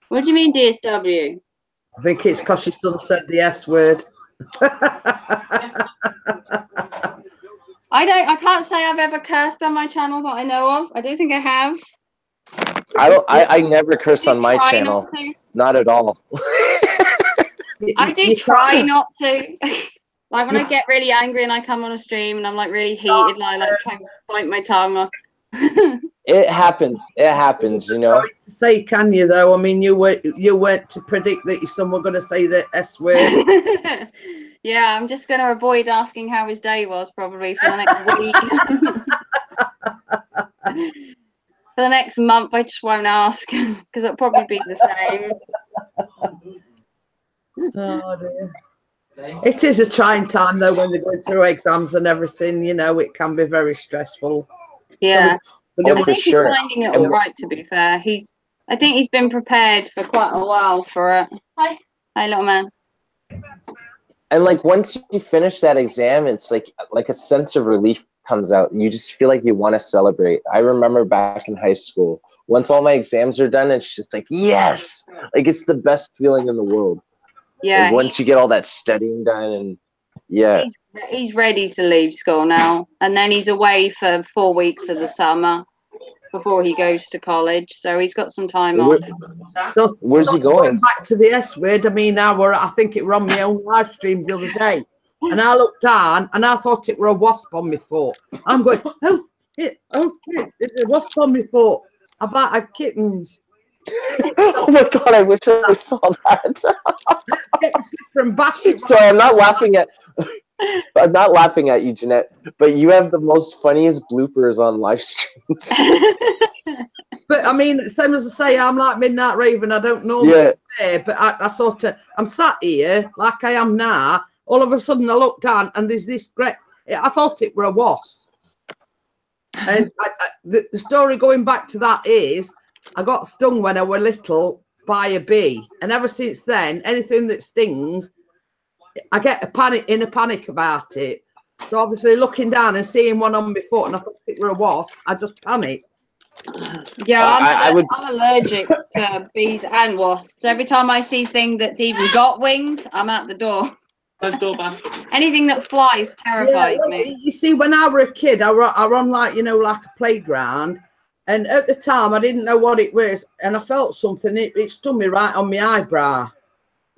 What do you mean, DSW? I think it's because your son said the S word. I can't say I've ever cursed on my channel that I know of. I don't think I have. I never curse on my channel. Not at all. I do try not to. Like when I get really angry and I come on a stream and I'm like really heated, like trying to bite my tongue off. It happens. It happens, you know. Sorry to say, can you though? I mean, you weren't to predict that your son were going to say the S word. Yeah, I'm just going to avoid asking how his day was probably for the next week. For the next month, I just won't ask because it'll probably be the same. Oh dear. It is a trying time though when they're going through exams and everything. You know, it can be very stressful. Yeah. So, I think he's finding it all right, to be fair. I think he's been prepared for quite a while for it. Hi, little man. And like once you finish that exam, it's like a sense of relief comes out, and you just feel like you want to celebrate. I remember back in high school, once all my exams are done, it's just like yes, like it's the best feeling in the world. Yeah. Like, once you get all that studying done, and yeah, he's ready to leave school now, and then he's away for 4 weeks of the summer before he goes to college, so he's got some time off. So where's he going? Back to the S word. I mean, I think it were on my own live stream the other day, and I looked down and I thought it were a wasp on my foot. I'm going, it's a wasp on my foot. I had kittens. Oh my god! I wish I saw that. Sorry, I'm not laughing at you, Jeanette, but you have the most funniest bloopers on live streams. But I mean, same as I say, I'm like Midnight Raven. I don't know there, but I sort of, I'm sat here like I am now. All of a sudden, I look down and there's this great. I thought it were a wasp. And the story going back to that is, I got stung when I were little by a bee, and ever since then, anything that stings, I get a panic about it. So obviously, looking down and seeing one on my foot, and I thought it were a wasp, I just panicked. Yeah, I'm allergic to bees and wasps. Every time I see thing that's even got wings, I'm out the door. Let's go back. Anything that flies terrifies me. You see, when I were a kid, I run like like a playground. And at the time, I didn't know what it was, and I felt something. It stung me right on my eyebrow.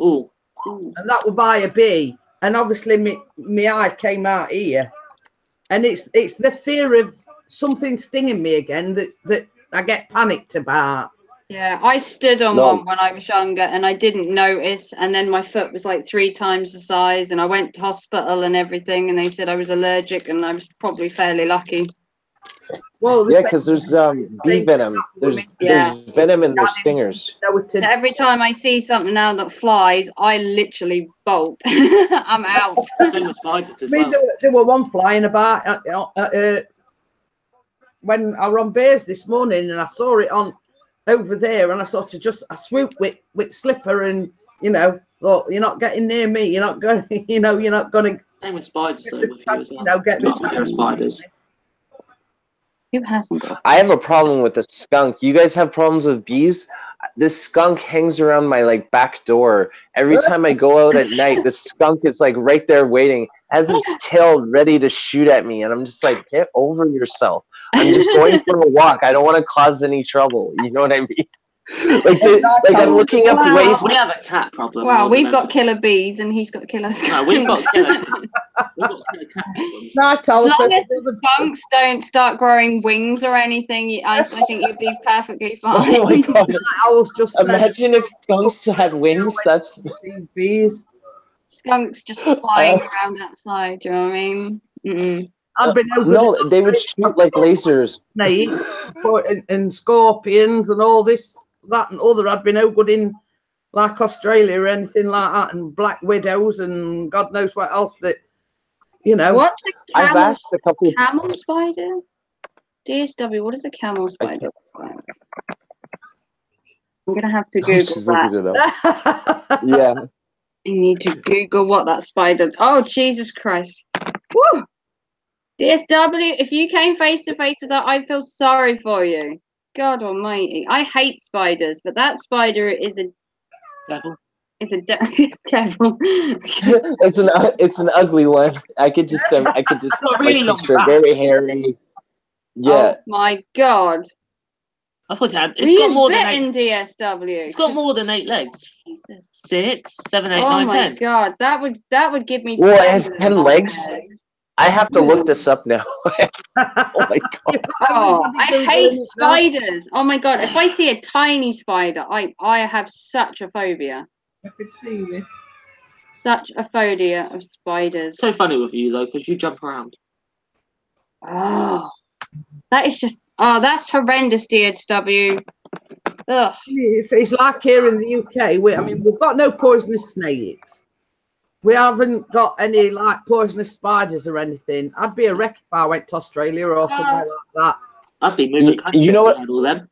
Ooh. And that was by a bee. And obviously, my eye came out here. And it's the fear of something stinging me again that I get panicked about. Yeah, I stood on one when I was younger, and I didn't notice. And then my foot was like 3 times the size, and I went to hospital and everything, and they said I was allergic, and I was probably fairly lucky. Well, yeah, because there's bee venom. There's venom in their stingers. Every time I see something now that flies, I literally bolt. I'm out. There were one flying about when I were on bears this morning, and I saw it on over there, and I sort of I swooped with slipper, and thought, you're not getting near me. You're not going. You're not going to. Same with spiders, though. With you as well. Get the spiders. Who hasn't got? I have a problem with the skunk. You guys have problems with bees? This skunk hangs around my back door. Every time I go out at night, the skunk is right there waiting, has its tail ready to shoot at me, and I'm just like, get over yourself. I'm just going for a walk. I don't want to cause any trouble. You know what I mean? I'm looking up ways. We have a cat problem. Well, we've got killer bees, and he's got killer skunks. No, we've got killer cat as long as the skunks don't start growing wings or anything, I think you'd be perfectly fine. Oh my god! I was just imagine if skunks had wings. That's these bees. Skunks just flying around outside. Do you know what I mean? I'd been no, they would shoot like lasers. And scorpions and all this, that and other. I'd been no good in Australia or anything like that, and black widows and God knows what else that. What's a camel? I've asked a couple. Camel spider? DSW, what is a camel spider? I'm gonna have to Oh, Google she's that. looking it up. Yeah. You need to Google what that spider. Oh, Jesus Christ! Woo! DSW, if you came face to face with that, I'd feel sorry for you. God Almighty, I hate spiders, but that spider is a Devil. devil. it's an ugly one. I could just got really long picture it, back. very hairy. Yeah. Oh my God! I thought it had. Were It's got you more than bitten, 8. DSW? It's got more than 8 legs. Jesus. 6, 7, 8, Oh 9, my 10. God, that would give me. Well, it has problems 10 on legs. my head. I have to look this up now. Oh my God. Oh, Everybody I Googling hate it now. spiders. Oh my God, if I see a tiny spider, I have such a phobia. I could see me. Such a phobia of spiders. So funny with you though, because you jump around. Oh, that is just. Oh, that's horrendous, DSW. Ugh. It's like here in the UK. We've got no poisonous snakes. We haven't got any like poisonous spiders or anything. I'd be a wreck if I went to Australia or somewhere like that. I'd be moving country. You know what? if I had all them.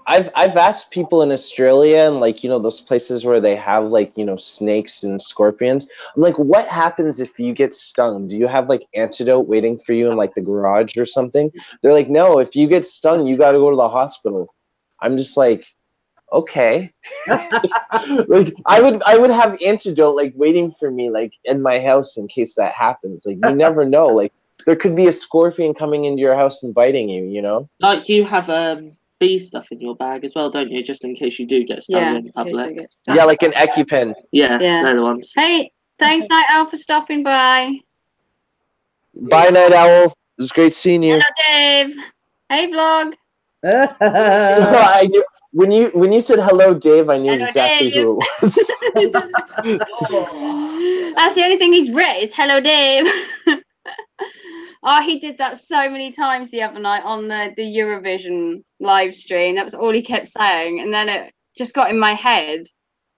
I've asked people in Australia and like, those places where they have like, snakes and scorpions. I'm like, what happens if you get stung? Do you have like antidote waiting for you in like the garage or something? They're like, no, if you get stung, you got to go to the hospital. I'm just like, okay. Like I would have antidote like waiting for me like in my house in case that happens. Like you never know. Like there could be a scorpion coming into your house and biting you, Like you have bee stuff in your bag as well, don't you? Just in case you do get stung Yeah, in in case I public. get stung. Yeah, like an EpiPen. Yeah, Yeah. they're the ones. Hey, thanks, Night Owl, for stopping by. Bye, Night Owl. It was great seeing you. Hello, Dave. Hey, vlog. I knew when you said hello, Dave. I knew Hello, exactly Dave. who it was. That's the only thing he's written is hello, Dave. Oh, he did that so many times the other night on the Eurovision live stream. That was all he kept saying, and then it just got in my head.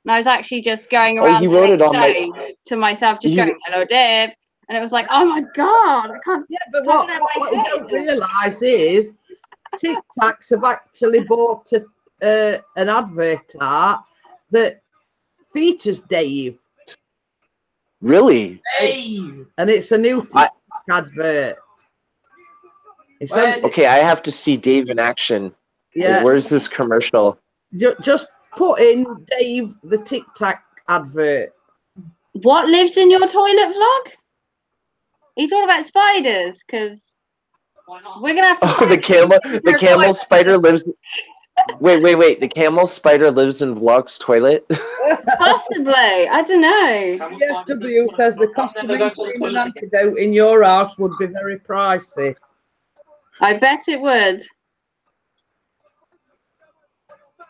And I was actually just going around he the wrote it next on my- day to myself, just You- going, hello, Dave. And it was like, oh my God, I can't. Yeah, but what you don't realise is Tic Tacs have actually bought an advert art that features Dave. Really? And it's a new Tic Tac advert. It's Okay, I have to see Dave in action. yeah. Where's this commercial? Just put in Dave the Tic Tac advert. What lives in your toilet vlog? Are you talking about spiders? Because we're gonna have to. Oh, the camel spider lives. Wait. The camel spider lives in Vlog's toilet. Possibly. I don't know. DSW says the cost of maintaining an antidote in your house would be very pricey. I bet it would.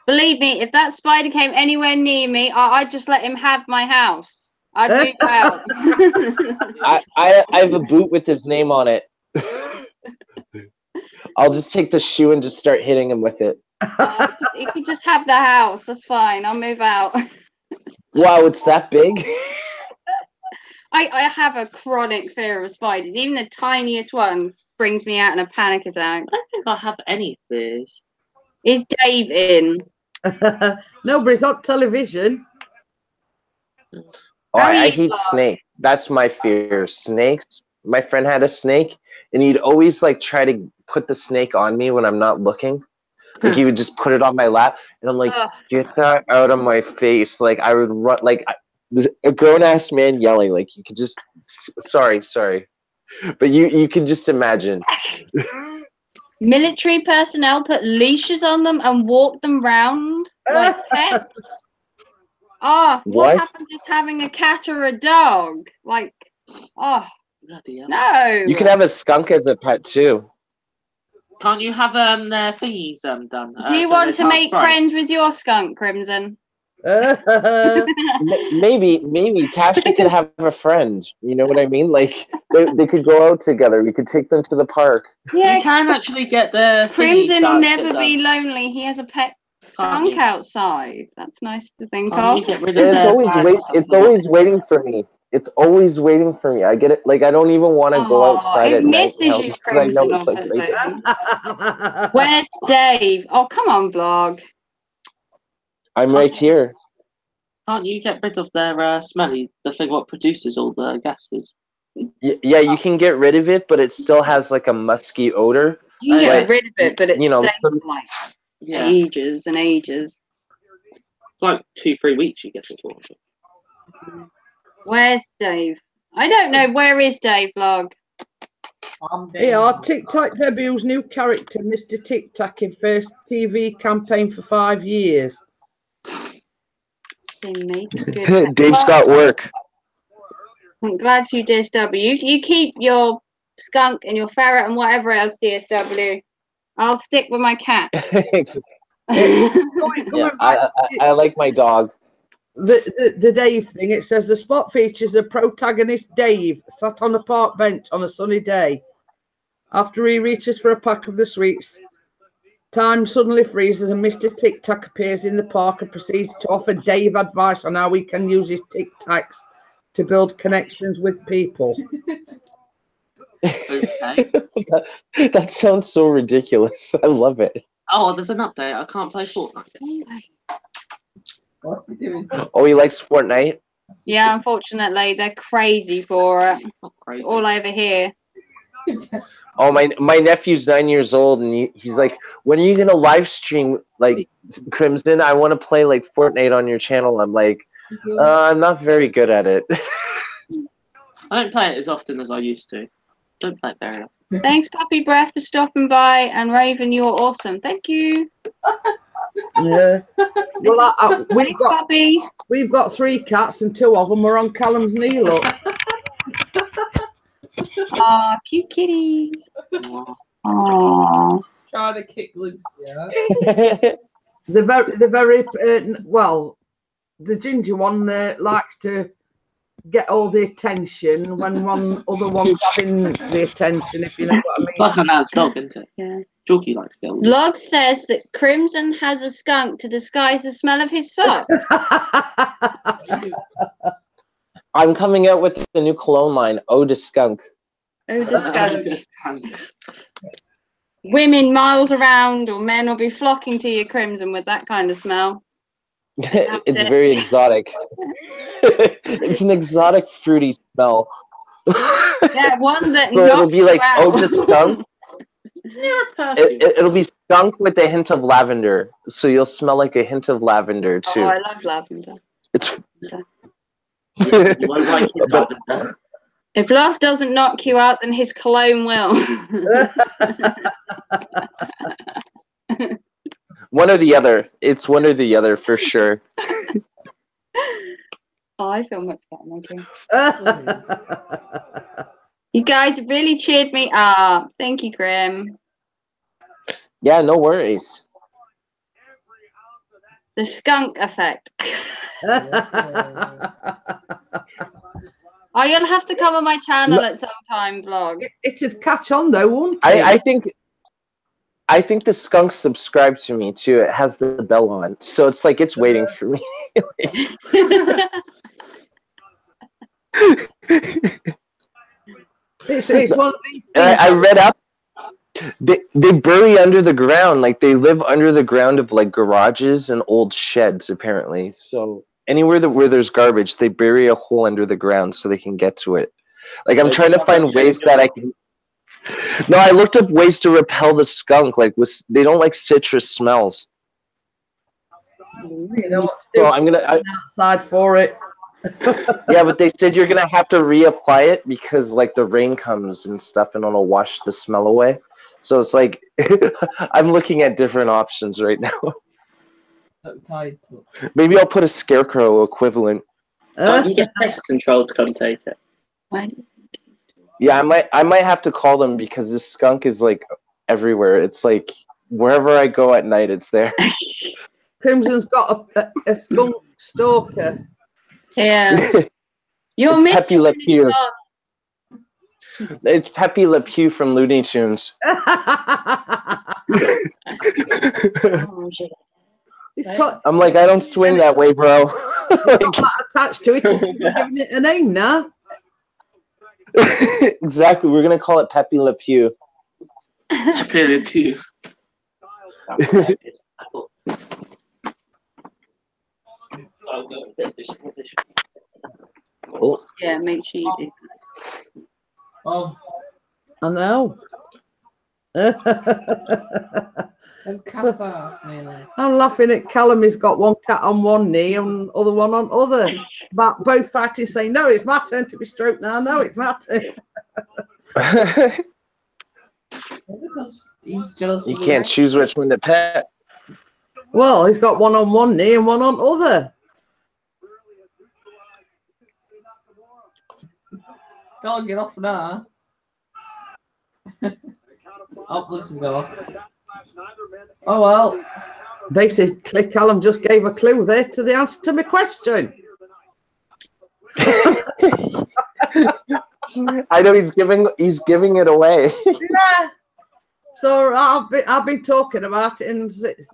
Believe me, if that spider came anywhere near me, I'd just let him have my house. I'd move out. I have a boot with his name on it. I'll just take the shoe and just start hitting him with it. You could just have the house. That's fine. I'll move out. Wow, it's that big? I have a chronic fear of spiders. Even the tiniest one brings me out in a panic attack. I don't think I have any fears. Is Dave in? No, but it's on television. Oh, I Are you hate Vlog? snakes. That's my fear. Snakes. My friend had a snake, and he'd always like try to put the snake on me when I'm not looking. Like he would just put it on my lap, and I'm like, Ugh. "Get that out of my face!" Like I would run, like a grown ass man yelling. Like you could just, sorry, but you could just imagine. Military personnel put leashes on them and walk them round like pets. Oh, what What? happened just having a cat or a dog? Like, oh, Bloody hell. no. You can have a skunk as a pet too. Can't you have their thingies done? Do you so want they to can't make spray? friends with your skunk, Crimson? Maybe Tasha could have a friend. You know what I mean? Like they could go out together. We could take them to the park. Yeah, You can actually get the Crimson will thingies never done. be lonely. He has a pet skunk you? outside. That's nice to think Can't you of. get rid of It's their always flag or it's something? always waiting for me. it's always waiting for me. I get it. Like I don't even want to go outside it at night misses now you, because I know Crimson it's like Officer. right. Where's Dave? Oh, come on, vlog. I'm right here. Can't you get rid of their smelly, the thing what produces all the gases? Yeah, you can get rid of it, but it still has like a musky odor. You can yeah. get rid of it, but it You know, stays some- for like Yeah. ages and ages. It's like 2-3 weeks you get it for. Where's Dave? I don't know. Where is Dave, vlog? Here are Tic Tac debuts new character, Mr. Tic Tac, in first TV campaign for 5 years. They make good. Dave's got work. I'm glad for you, DSW. You keep your skunk and your ferret and whatever else, DSW. I'll stick with my cat. Yeah, I like my dog. The Dave thing, it says the spot features the protagonist Dave sat on a park bench on a sunny day. After he reaches for a pack of the sweets, time suddenly freezes and Mr. Tic Tac appears in the park and proceeds to offer Dave advice on how he can use his Tic Tacs to build connections with people. Okay. That sounds so ridiculous. I love it. Oh, there's an update. I can't play Fortnite. Oh, he likes Fortnite? Yeah, unfortunately, they're crazy for it. Not crazy. It's all I ever hear. Oh, my nephew's 9 years old, and he's like, when are you going to live stream, like, Crimson? I want to play, like, Fortnite on your channel. I'm like, I'm not very good at it. I don't play it as often as I used to. Don't play it very often. Thanks, Puppy Breath, for stopping by. And Raven, you're awesome. Thank you. Yeah. Well, Thanks, Puppy. we've got 3 cats and 2 of them are on Callum's knee, look. Aw, cute kitties. Aww. Let's try to kick loose, yeah. The very well, the ginger one likes to get all the attention when other one's having the attention, if you know what I mean. It's like a man's dog, isn't it? Yeah. Jorky likes to go. Vlog says that Crimson has a skunk to disguise the smell of his socks. I'm coming out with the new cologne line, Ode to Skunk. Oh, the skunk. Women miles around or men will be flocking to your Crimson with that kind of smell. It's it. very exotic. It's an exotic fruity smell. Yeah, one that So it'll knocks be like you out. Ode to Skunk. You're a perfume. It'll be skunk with a hint of lavender. So you'll smell like a hint of lavender Oh, too. I love lavender. It's You won't like his lavender. If love doesn't knock you out, then his cologne will. one or the other. It's one or the other for sure. Oh, I feel much better, thank you. You guys really cheered me up. Thank you, Grim. Yeah, no worries. The skunk effect. Oh, you'll have to come on my channel at some time, vlog. It'd catch on though, wouldn't it? I think the skunk subscribed to me too. It has the bell on, so it's like it's waiting for me. It's one of these things. I read up. They bury under the ground, like they live under the ground of like garages and old sheds, apparently. So anywhere where there's garbage, they bury a hole under the ground so they can get to it. Like I'm trying to find ways that I can. No, I looked up ways to repel the skunk. Like they don't like citrus smells. You know what? So I'm gonna. Outside for it. Yeah, but they said you're gonna have to reapply it because like the rain comes and stuff and it'll wash the smell away. So it's like I'm looking at different options right now. Maybe I'll put a scarecrow equivalent. You get pest control to come take it. Yeah, I might have to call them because this skunk is like everywhere. It's like wherever I go at night, it's there. Crimson's got a skunk stalker. Yeah. You're It's missing Pepe Le Pew. It's Pepe Le Pew from Looney Tunes. Oh, shit. He's got I'm like, I don't swing that way, bro. that attached to it. He's giving it a name now. Exactly. We're gonna call it Pepe Le Pew. Pepe Le Pew. That was so good. I thought. I'll go with this. Oh. Yeah, make sure you do. Oh, I know. and cat's ass nearly. I'm laughing at Callum. He's got one cat on one knee and other one on other. But both fighting, saying, "No, it's my turn to be stroked now. No, it's my turn." Because he's jealous. You of can't choose which one to pet. Well, he's got one on one knee and one on other. Can't get off now. Oh, this is going off. Oh well. Basically, Callum just gave a clue there to the answer to my question. I know he's giving it away. Yeah. So I've been talking about it and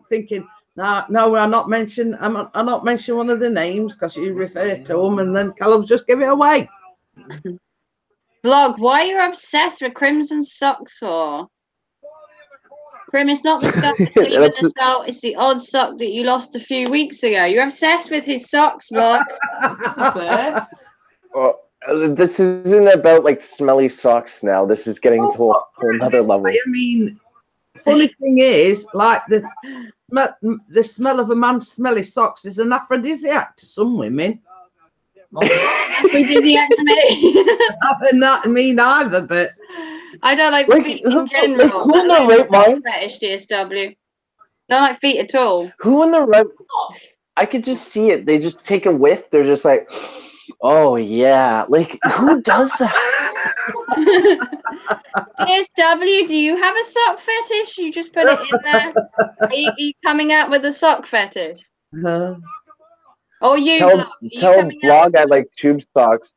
thinking, no, I'm not mention one of the names because you refer to them, and then Callum's just give it away. Vlog, why are you obsessed with Crimson socks for? Crim, it's not the stuff that's leaving us out, it's the odd sock that you lost a few weeks ago. You're obsessed with his socks, Vlog. Well, this isn't about like smelly socks now. This is getting to a whole other level. I mean, funny thing is, like the smell of a man's smelly socks is an aphrodisiac to some women. Aphrodisiac to me. Not me neither, but I don't like feet in general. Who in the right mind? Fetish, DSW. Don't like feet at all. Who in the right? I could just see it. They just take a whiff. They're just like, oh yeah. Like who does that? DSW, do you have a sock fetish? You just put it in there. Are you coming out with a sock fetish? Or you tell Vlog I like tube socks.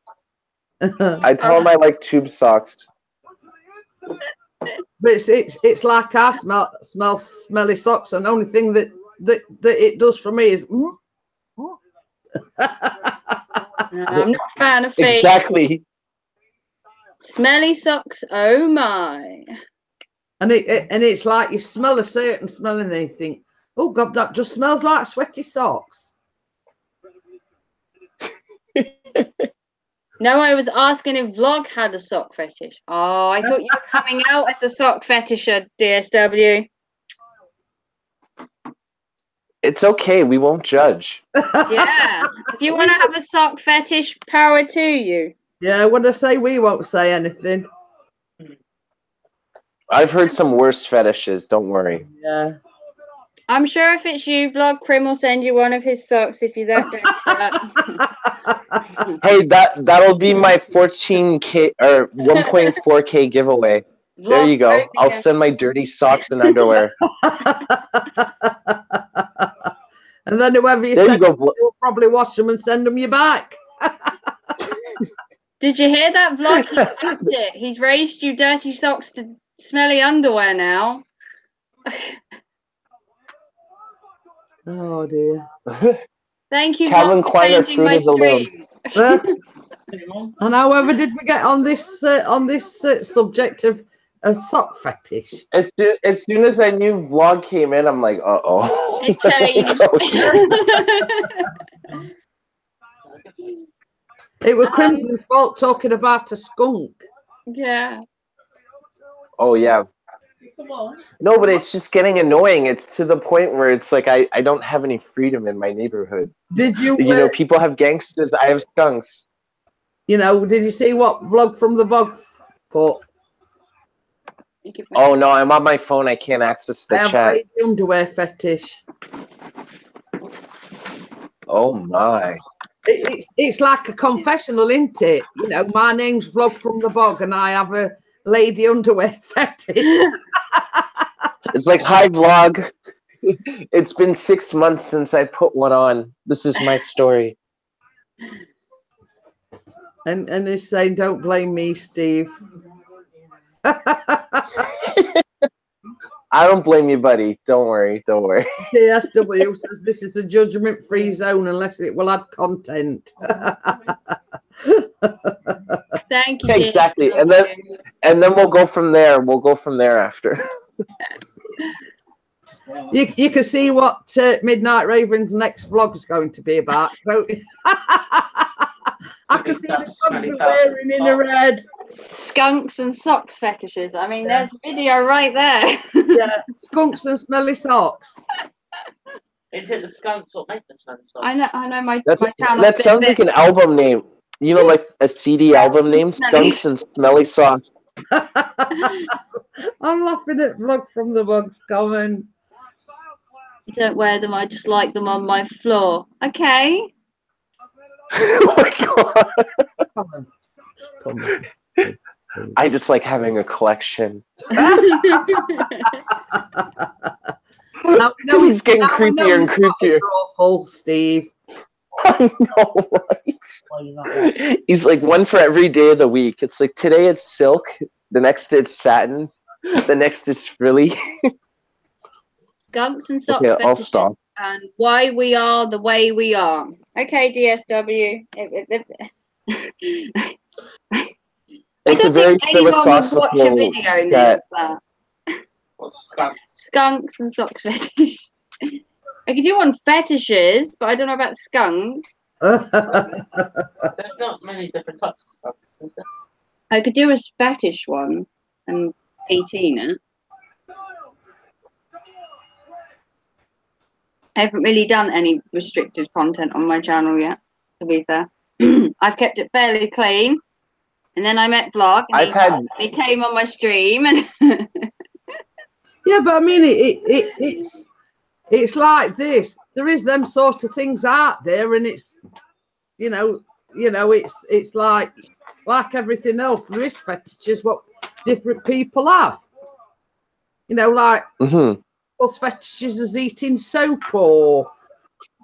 I tell him I like tube socks. But it's like I smell smelly socks, and the only thing that it does for me is. No, I'm not a fan of feet. Exactly. Smelly socks, oh my. And it's like you smell a certain smell and then you think, oh God, that just smells like sweaty socks. No, I was asking if Vlog had a sock fetish. Oh, I thought you were coming out as a sock fetisher, DSW. It's okay. We won't judge. Yeah. If you want to have a sock fetish, power to you. Yeah, when I say we won't say anything. I've heard some worse fetishes. Don't worry. Yeah. I'm sure if it's you, Vlog, Crim will send you one of his socks if you're that desperate. Hey, that'll be my 14K or 1.4K giveaway. There you go. I'll send my dirty socks and underwear. And then whoever you send, you'll probably wash them and send them you back. Did you hear that, Vlog? He's upped it. He's raised you dirty socks to smelly underwear now. Oh dear. Thank you, Calvin Vlog, for Kleiner changing my fruit is alone. And however did we get on this subject of a sock fetish? As soon as I knew Vlog came in, I'm like, uh-oh. It changed. It was Crimson's fault talking about a skunk. Yeah. Oh, yeah. Come on. No, but it's just getting annoying. It's to the point where it's like I don't have any freedom in my neighborhood. Did you? You know, people have gangsters. I have skunks. You know, did you see what Vlog from the Bog put? Oh no, I'm on my phone. I can't access the chat. I have the underwear fetish. Oh my! It's like a confessional, isn't it? You know, my name's Vlog from the Bog, and I have a lady underwear fetish. It's like, hi Vlog. It's been 6 months since I put one on. This is my story. And he's saying, don't blame me, Steve. I don't blame you, buddy. Don't worry. Don't worry. DSW says this is a judgment-free zone unless it will add content. Thank you. Exactly. DSW. And then we'll go from there. We'll go from there after. You can see what Midnight Raven's next vlog is going to be about. I can see the dogs are wearing in her head. Skunks and socks fetishes. I mean, there's a video right there. Yeah, skunks and smelly socks. Is it the skunks what make the smelly socks? I know my That's, channel. that sounds like an album name. You know, like a CD album name, Skunks and Smelly Socks. I'm laughing at vlog from the bugs comment. I don't wear them. I just like them on my floor. Okay. Oh my god. Come on. Just come on. I just like having a collection. Now we know He's getting creepier and creepier. Awful, Steve. I know, right? He's like one for every day of the week. It's like today it's silk, the next it's satin, the next is frilly. Skunks and socks. Okay, I'll stop. And why we are the way we are. Okay, DSW. It's a very philosophical. Watch a video named that. What's skunk? Skunks and socks fetish. I could do one fetishes, but I don't know about skunks. There's not many different types of skunks, is there? I could do a fetish one and 18 it. I haven't really done any restricted content on my channel yet, to be fair. I've kept it fairly clean. And then I met Vlog, and he came on my stream. And yeah, but I mean, it's like this. There is them sort of things out there, and it's, you know, it's like everything else. There is fetishes what different people have. You know, like people's fetishes is eating soap or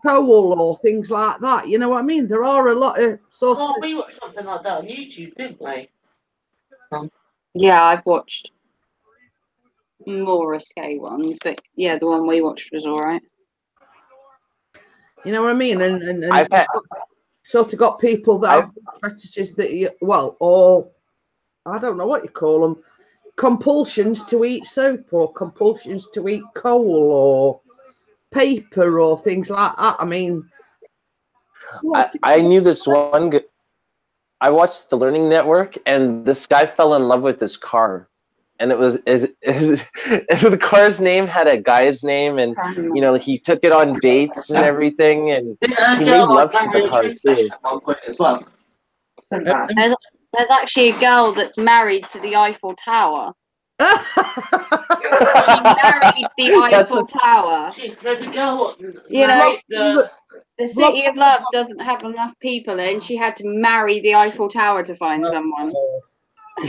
coal or things like that. You know what I mean? There are a lot of sort of. We watched something like that on YouTube, didn't we? Yeah, I've watched more risque ones, but yeah, the one we watched was all right. You know what I mean? And I've had, sort of got people that have fetishes that or I don't know what you call them, compulsions to eat soap or compulsions to eat coal or paper or things like that. I mean, I knew this one. I watched the Learning Network, and this guy fell in love with his car, and the car's name had a guy's name, and you know he took it on dates and everything, and he made love to the car too. As well. There's actually a girl that's married to the Eiffel Tower. She married the Eiffel Tower. There's a girl. You know, the City of Love doesn't have enough people in. She had to marry the Eiffel Tower to find someone.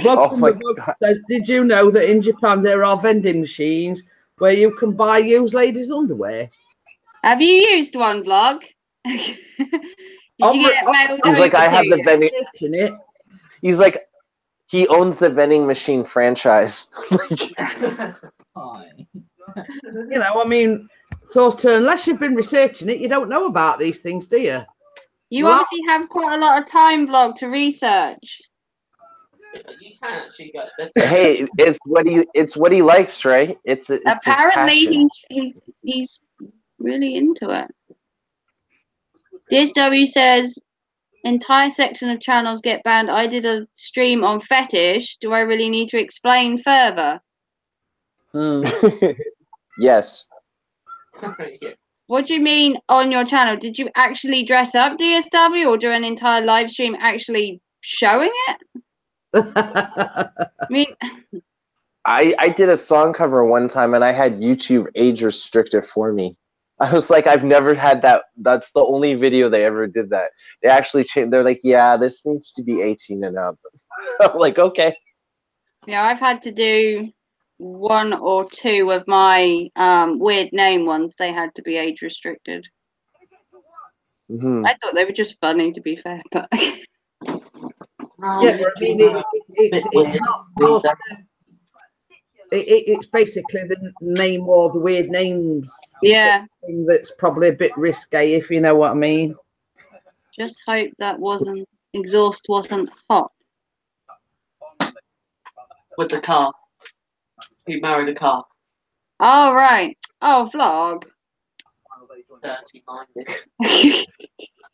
Oh my God. Says, did you know that in Japan there are vending machines where you can buy used ladies' underwear? Have you used one, Vlog? Did you get it mailed He's like, I have the vending. He's like, he owns the vending machine franchise. You know, I mean, sort of, unless you've been researching it, you don't know about these things, do you? You obviously have quite a lot of time, Vlog, to research. You can actually get this. Hey, it's what he likes, right? It's apparently he's really into it. DSW says entire section of channels get banned. I did a stream on fetish. Do I really need to explain further? Yes. What do you mean on your channel? Did you actually dress up, DSW, or do an entire live stream actually showing it? I mean, I did a song cover one time, and I had YouTube age restricted for me. I was like, I've never had that. That's the only video they ever did that. They actually changed. They're like, yeah, this needs to be 18 and up. I'm like, okay. Yeah, I've had to do one or two of my weird name ones. They had to be age restricted. I thought they were just funny, to be fair, but yeah, I mean, it's not. it's basically the name or the weird names. Yeah. Thing that's probably a bit risque, if you know what I mean. Just hope that exhaust wasn't hot. With the car. He married a car. Oh, right. Oh, vlog. Dirty minded.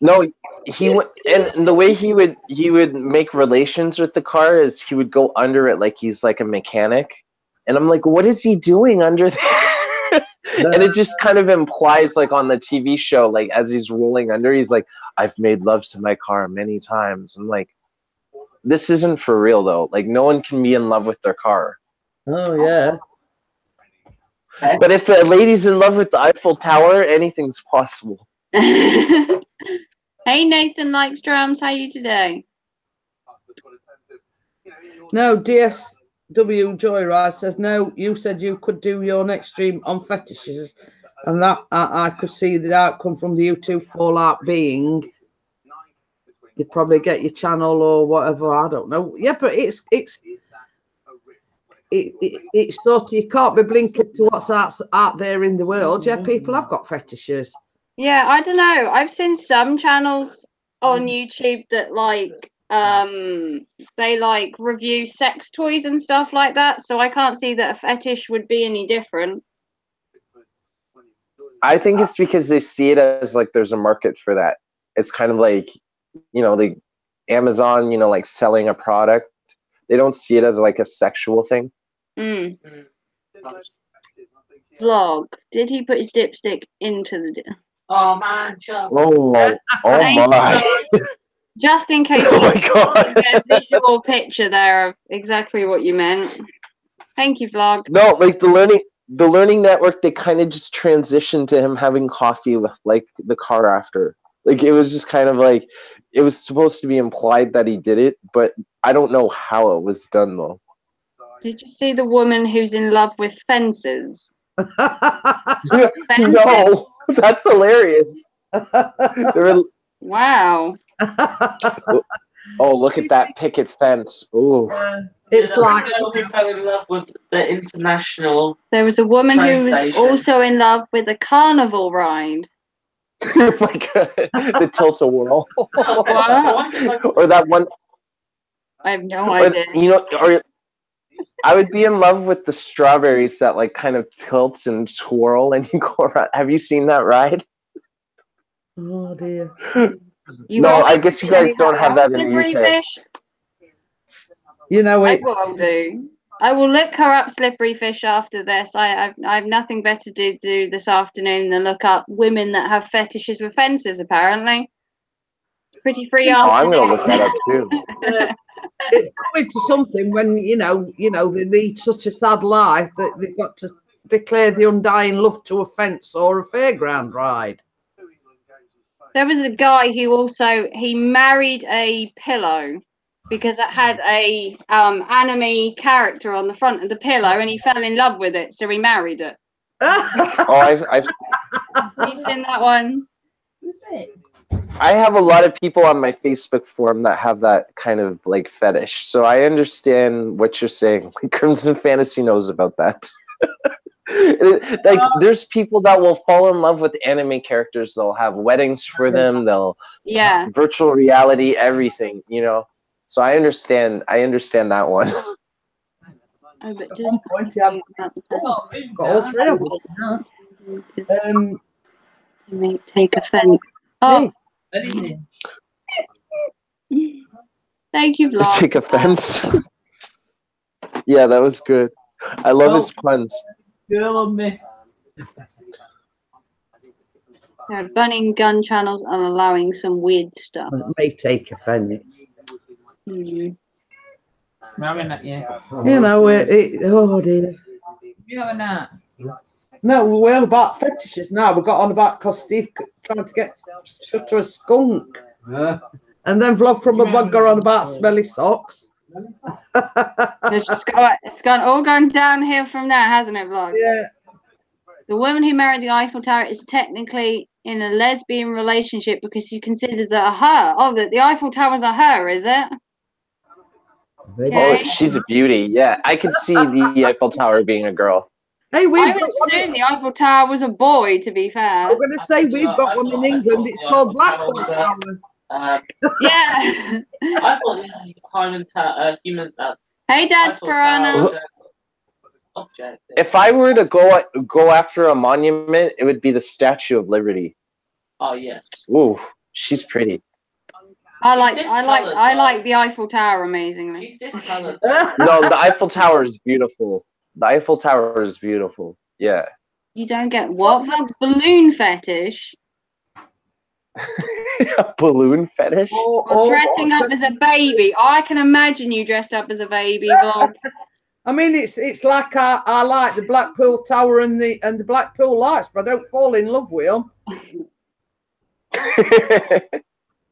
No, he would, and the way he would make relations with the car is he would go under it like he's like a mechanic, and I'm like, what is he doing under there? And it just kind of implies, like on the TV show, like as he's rolling under, he's like, I've made love to my car many times. I'm like, this isn't for real though. Like no one can be in love with their car. Oh yeah. But if a lady's in love with the Eiffel Tower, anything's possible. Hey, Nathan likes drums. How are you today? No, DSW Joyride says, no, you said you could do your next stream on fetishes, and that I could see the outcome from the YouTube fallout being you'd probably get your channel or whatever, I don't know. Yeah, but it's sort of, you can't be blinking to what's out there in the world. Yeah, people have got fetishes. Yeah, I don't know. I've seen some channels on YouTube that like they like review sex toys and stuff like that, so I can't see that a fetish would be any different. I think it's because they see it as like there's a market for that. It's kind of like, you know, like Amazon, you know, like selling a product. They don't see it as like a sexual thing. Vlog. Did he put his dipstick into the Oh man, just Oh my. Just in case Oh we my God. get a visual picture there of exactly what you meant. Thank you, Vlog. No, like the learning network, they kind of just transitioned to him having coffee with like the car after. Like it was just kind of like it was supposed to be implied that he did it, but I don't know how it was done though. Did you see the woman who's in love with fences? No, that's hilarious. Wow. Oh, look at that picket fence. Oh, It's like we fell in love with the international. There was a woman Train who was station. also in love with a carnival ride. oh my God, the tilt-a-whirl. Why is it like Or that one. I have no Or, idea. you know, or I would be in love with the strawberries that like kind of tilts and twirl and you go around. Have you seen that ride? oh dear. No, I guess you guys don't have that in the Slippery UK. fish. You know I it. will do. I will look her up, Slippery Fish, after this. I have nothing better to do this afternoon than look up women that have fetishes with fences. Apparently, pretty free Oh, I'm afternoon. gonna look that up too. It's coming to something when you know they lead such a sad life that they've got to declare the undying love to a fence or a fairground ride. There was a guy who he married a pillow because it had a anime character on the front of the pillow, and he fell in love with it, so he married it. Oh, I've You seen that one? I have a lot of people on my Facebook forum that have that kind of like fetish, so I understand what you're saying. Crimson Fantasy knows about that. Like, there's people that will fall in love with anime characters. They'll have weddings for them. They'll virtual reality, everything, you know. So I understand that one. Oh, but At one point, got all three of them. They take offence. Oh, thank you, Vlog. Take offense. Yeah, that was good. I love his puns. Girl on me. They're banning gun channels and allowing some weird stuff. It may take offence. Mm. I'm having that, yeah. You know, oh dear. You having that? No, we're all about fetishes now. We got on about because Steve trying to get Shutter a skunk. And then Vlog from a bug got on about smelly socks. It's all gone downhill from there, hasn't it, Vlog? Yeah. The woman who married the Eiffel Tower is technically in a lesbian relationship because she considers it a her. Oh, the Eiffel Tower's a her, is it? Oh, she's a beauty. Yeah, I could see the Eiffel Tower being a girl. Hey, I would assume the Eiffel Tower was a boy, to be fair. I'm going to say we've got one in England. It's called Blackpool Tower. Yeah. I thought human. Hey, Dad's Piranha. Object. If I were to go after a monument, it would be the Statue of Liberty. Oh yes. Ooh, she's pretty. I like the Eiffel Tower amazingly. She's discolored. No, the Eiffel Tower is beautiful. The Eiffel Tower is beautiful. Yeah. You don't get what? That's balloon fetish. A balloon fetish? Or dressing up as a baby. I can imagine you dressed up as a baby, Bob. I mean, it's like I like the Blackpool Tower and the Blackpool lights, but I don't fall in love with them.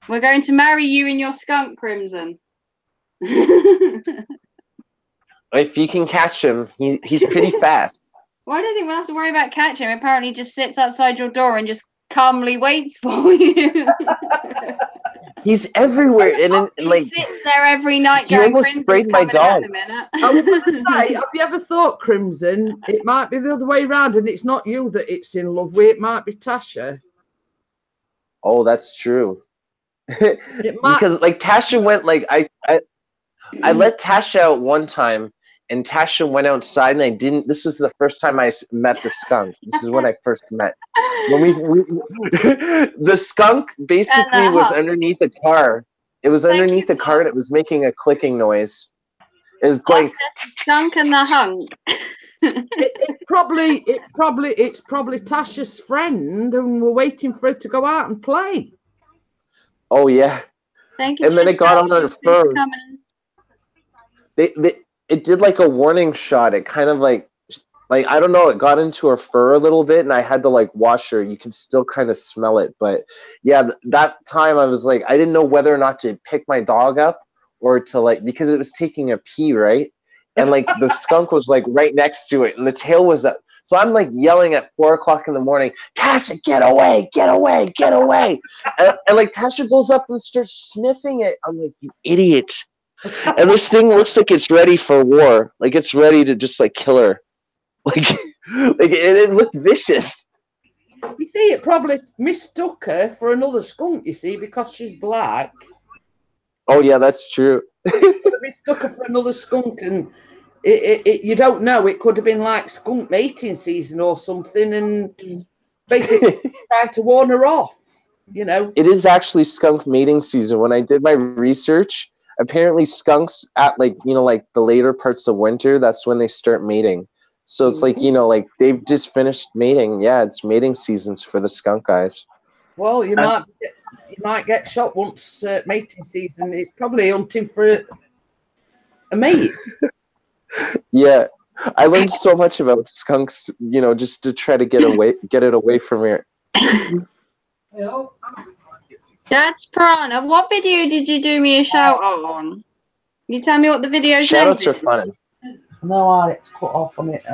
We're going to marry you in your skunk, Crimson. If you can catch him, he's pretty fast. Well, I don't think we'll have to worry about catching him. Apparently, he just sits outside your door and just calmly waits for you. He's everywhere, and he sits there every night going, "Crimson's coming out in a minute." I was going to say, have you ever thought, Crimson, it might be the other way around, and it's not you that it's in love with, it might be Tasha. Oh, that's true. Because like Tasha went like I let Tasha out one time, and Tasha went outside, and I didn't. This was the first time I met the skunk. This is when I first met. When we the skunk basically was underneath a car. It was underneath the car, and it was making a clicking noise. It was going. Skunk and the hunk. It's probably Tasha's friend, and we're waiting for her to go out and play. Oh yeah. Thank you. And then it got on her fur. It did like a warning shot. It kind of like I don't know. It got into her fur a little bit, and I had to like wash her. You can still kind of smell it, but yeah, that time I was like, I didn't know whether or not to pick my dog up or to like because it was taking a pee, right? And like the skunk was like right next to it, and the tail was up. So I'm like yelling at 4 o'clock in the morning, Tasha, get away, get away, get away. And like Tasha goes up and starts sniffing it. I'm like, you idiot. And this thing looks like it's ready for war. Like it's ready to just like kill her. Like it looked vicious. You see, it probably mistook her for another skunk, you see, because she's black. Oh yeah, that's true. Mistook her for another skunk, and you don't know. It could have been like skunk mating season or something, and basically trying to warn her off. You know, it is actually skunk mating season. When I did my research, apparently skunks at like the later parts of winter, that's when they start mating. So it's like like they've just finished mating. Yeah, it's mating seasons for the skunk guys. Well, you might get shot once mating season. It's probably hunting for a mate. Yeah, I learned so much about skunks, just to try to get it away from here. That's Piranha. What video did you do me a shout out on? Can you tell me what the video is? Shoutouts are fun. No, I had to cut off on it.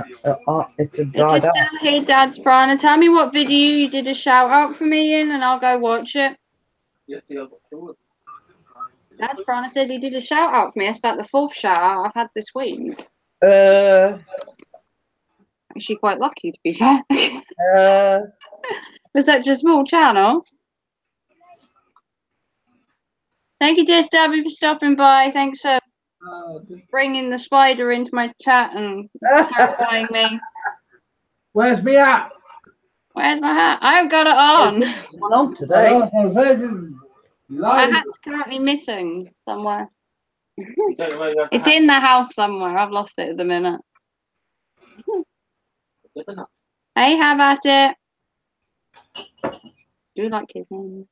It's a dried If you're still here, Dad's Piranha, tell me what video you did a shout out for me in, and I'll go watch it. Dad's Piranha said he did a shout out for me. That's about the 4th shout out I've had this week. Actually, quite lucky to be fair. Was that just a small channel? Thank you, dear Stabby, for stopping by. Thanks for bringing the spider into my chat and terrifying me. Where's my hat? Where's my hat? I haven't got it on. What's on today? My hat's currently missing somewhere. It's in the house somewhere. I've lost it at the minute. Hey, have at it. Do you like his name?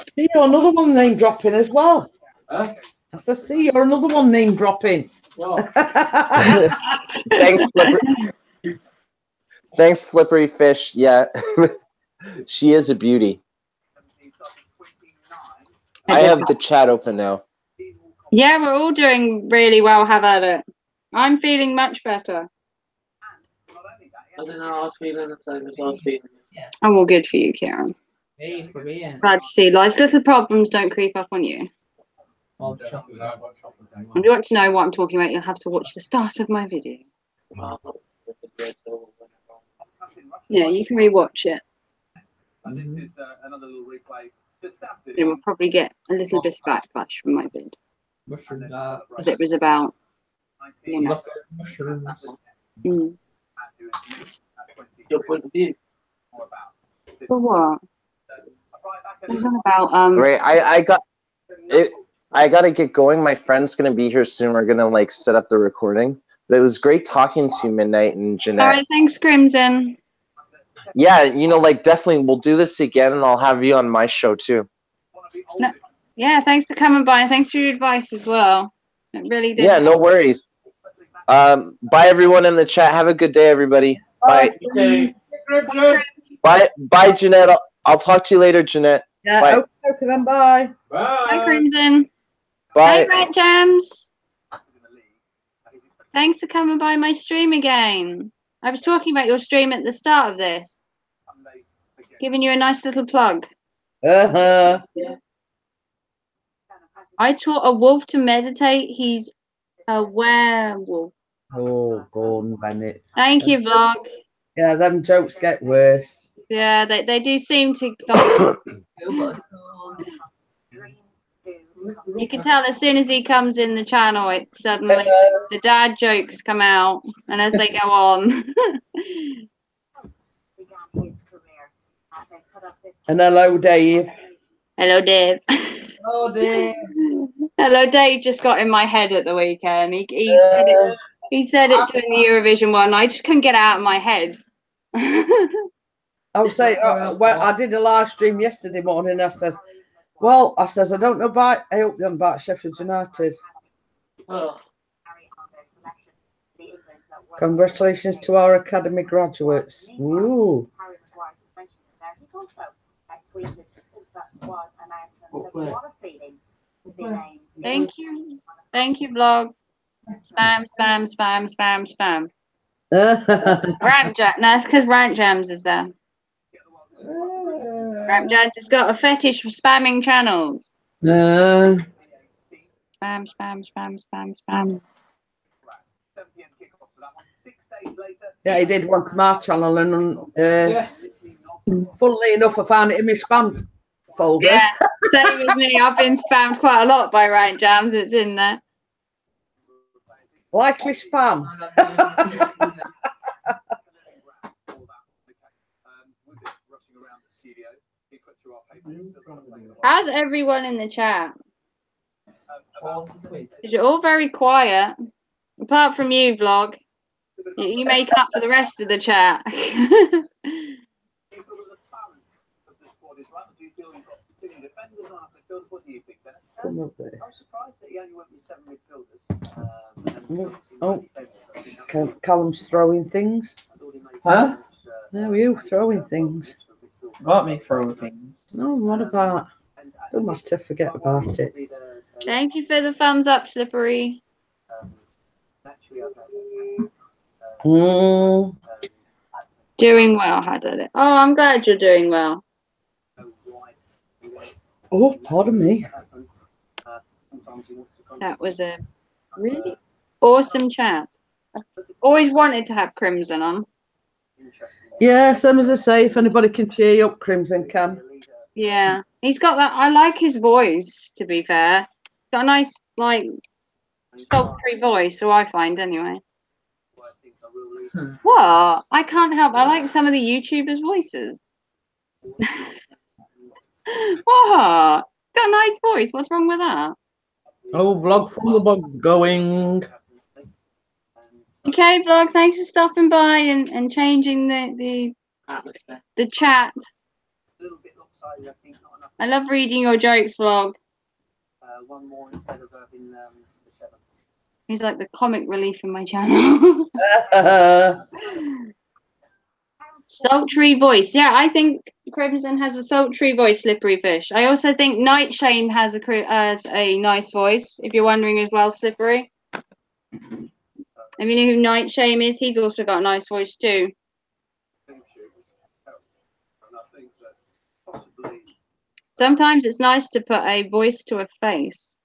See, you're another one name dropping as well. Huh? I said, see, you're another one name dropping. Thanks, Slippery. Thanks, Slippery Fish. Yeah, she is a beauty. I have the chat open now. Yeah, we're all doing really well. Have at it. I'm feeling much better. I don't know. I was feeling the same as I was feeling. I'm all good for you, Karen. Hey, for me. Glad to see life's little problems don't creep up on you. Oh, If you want to know what I'm talking about, you'll have to watch the start of my video. Yeah, you can rewatch it. And this is another little replay. Just stabs it It will probably get a little bit of backlash from my vid. mushroom. Because it was about, you know. Mushrooms. Your point of view. For what? It was all about, Right, I got it. I gotta get going. My friend's gonna be here soon. We're gonna like set up the recording. But it was great talking to you, Midnight and Jeanette. All right, thanks, Crimson. Yeah, you know, like definitely we'll do this again, and I'll have you on my show too. No, yeah, thanks for coming by. Thanks for your advice as well. It really did. Yeah, no worries. Bye everyone in the chat. Have a good day, everybody. Bye. Bye, Jeanette. I'll talk to you later, Jeanette. Yeah, Bye. okay, then bye. Bye, Crimson. Bye. Hey, Red Jams. Thanks for coming by my stream again. I was talking about your stream at the start of this. Giving you a nice little plug. Uh-huh. I taught a wolf to meditate. He's a werewolf. Oh, Gordon Bennett. Thank you, vlog. Yeah, them jokes get worse. Yeah, they do seem to. You can tell as soon as he comes in the channel, it suddenly the dad jokes come out, and as they go on. And hello, Dave. Hello, Dave. Hello, Dave. Hello, Dave. Just got in my head at the weekend. He said it during the Eurovision one. I just couldn't get it out of my head. I was saying, well, I did a live stream yesterday morning. I says, well, I don't know about, I hope they're about Sheffield United. Oh. Congratulations to our academy graduates. Ooh. Thank you. Thank you, vlog. Spam, spam, spam, spam, spam. Ramp Jam. No, that's because Ramp Jams is there. Ramp Jams has got a fetish for spamming channels. Spam, spam, spam, spam, spam. Yeah, he did one to my channel, and Yes. funnily enough, I found it in my spam folder. Yeah, same as me. I've been spammed quite a lot by Ramp Jams. It's in there. Likely spam. How's everyone in the chat? You're all very quiet, apart from you, vlog. You make up for the rest of the chat. Come up there. I'm surprised that he only went with 7 midfielders. Oh, Callum's throwing things. Huh? How are you throwing things? Got me throwing things. No, what about? Don't matter, forget about it. Thank you for the thumbs up, Slippery. Doing well, how did it? Oh, I'm glad you're doing well. Oh, pardon me. That was a really awesome chat. I've always wanted to have Crimson on. Yeah, same as I say, if anybody can cheer you up, Crimson can. Yeah, he's got that. I like his voice, to be fair. Got a nice, like, sultry voice, so I find anyway. What? I can't help. I like some of the YouTubers' voices. What? Got a nice voice. What's wrong with that? Oh, vlog from the bug's going. Okay, vlog. Thanks for stopping by and changing the chat. I love reading your jokes, vlog. One more instead of having the 7. He's like the comic relief in my channel. Sultry voice. Yeah, I think Crimson has a sultry voice, Slippery Fish. I also think Night Shame has a nice voice, if you're wondering as well, Slippery. If you know who Night Shame is, he's also got a nice voice too. And I think that possibly Sometimes it's nice to put a voice to a face.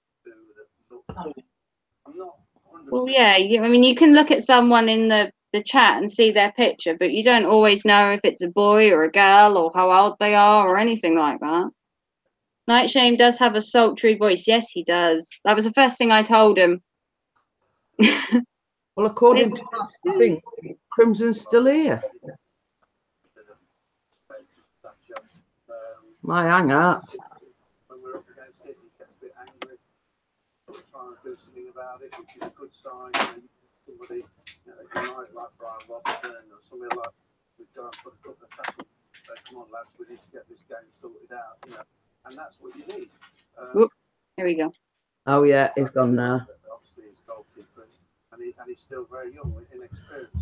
Well, yeah, I mean, you can look at someone in the chat and see their picture, but you don't always know if it's a boy or a girl or how old they are or anything like that. Nightshame does have a sultry voice. Yes, he does. That was the first thing I told him. Well, according to that, I think Crimson's still here. My hang out. When we're up against it, he gets a bit angry. Trying to do something about it, which is a good sign. Somebody, like Brian Robinson or somebody like we've done, put a couple of tackles. Come on, lads, we need to get this game sorted out. And that's what you need. Here we go. Oh yeah, he's gone now. Obviously, he's goalkeeper, and he's still very young, inexperienced.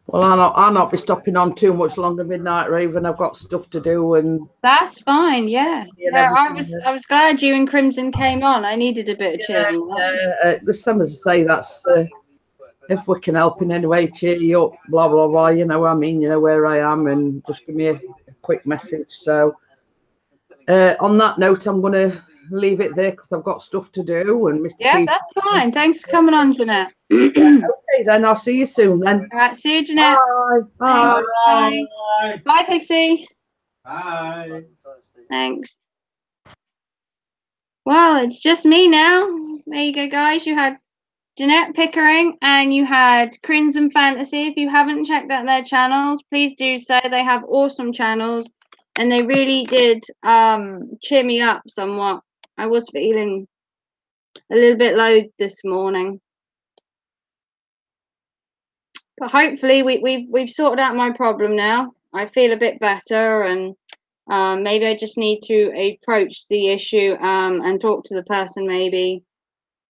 Well, I'll not be stopping on too much longer, Midnight Raven. I've got stuff to do, and that's fine. Yeah, I was glad you and Crimson came on. I needed a bit of cheering. The same as I say, that's if we can help in any way, cheer you up, blah blah blah. You know, I mean, you know where I am, and just give me a quick message. So, on that note, I'm gonna leave it there because I've got stuff to do. And Mr. Yeah, Keith, that's fine. Thanks for coming on, Jeanette. Okay, then I'll see you soon. Then. All right, see you, Jeanette. Bye. Bye. Bye. Bye, Pixie. Bye. Thanks. Well, it's just me now. There you go, guys. You had Jeanette Pickering and you had Crimson Fantasy. If you haven't checked out their channels, please do so. They have awesome channels, and they really did cheer me up somewhat. I was feeling a little bit low this morning, but hopefully we've sorted out my problem now. I feel a bit better, and maybe I just need to approach the issue and talk to the person. Maybe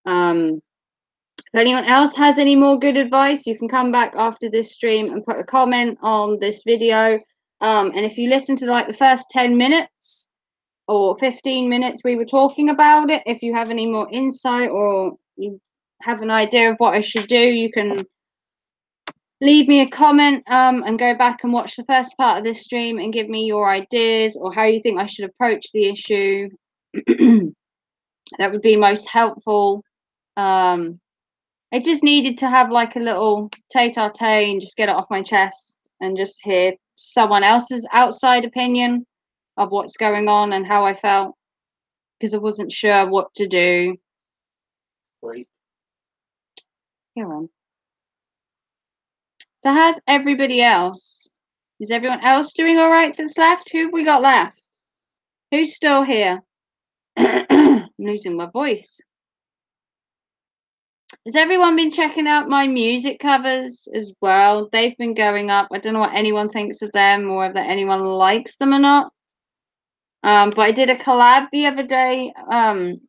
if anyone else has any more good advice, you can come back after this stream and put a comment on this video. And if you listen to like the first 10 minutes or 15 minutes we were talking about it, if you have any more insight or you have an idea of what I should do, you can leave me a comment and go back and watch the first part of this stream and give me your ideas or how you think I should approach the issue. That would be most helpful. I just needed to have like a little tete-a-tete and just get it off my chest and just hear someone else's outside opinion of what's going on and how I felt, because I wasn't sure what to do. Great. Here on. So how's everybody else? Is everyone else doing all right that's left? Who have we got left? Who's still here? I'm losing my voice. Has everyone been checking out my music covers as well? They've been going up. I don't know what anyone thinks of them or whether anyone likes them or not. But I did a collab the other day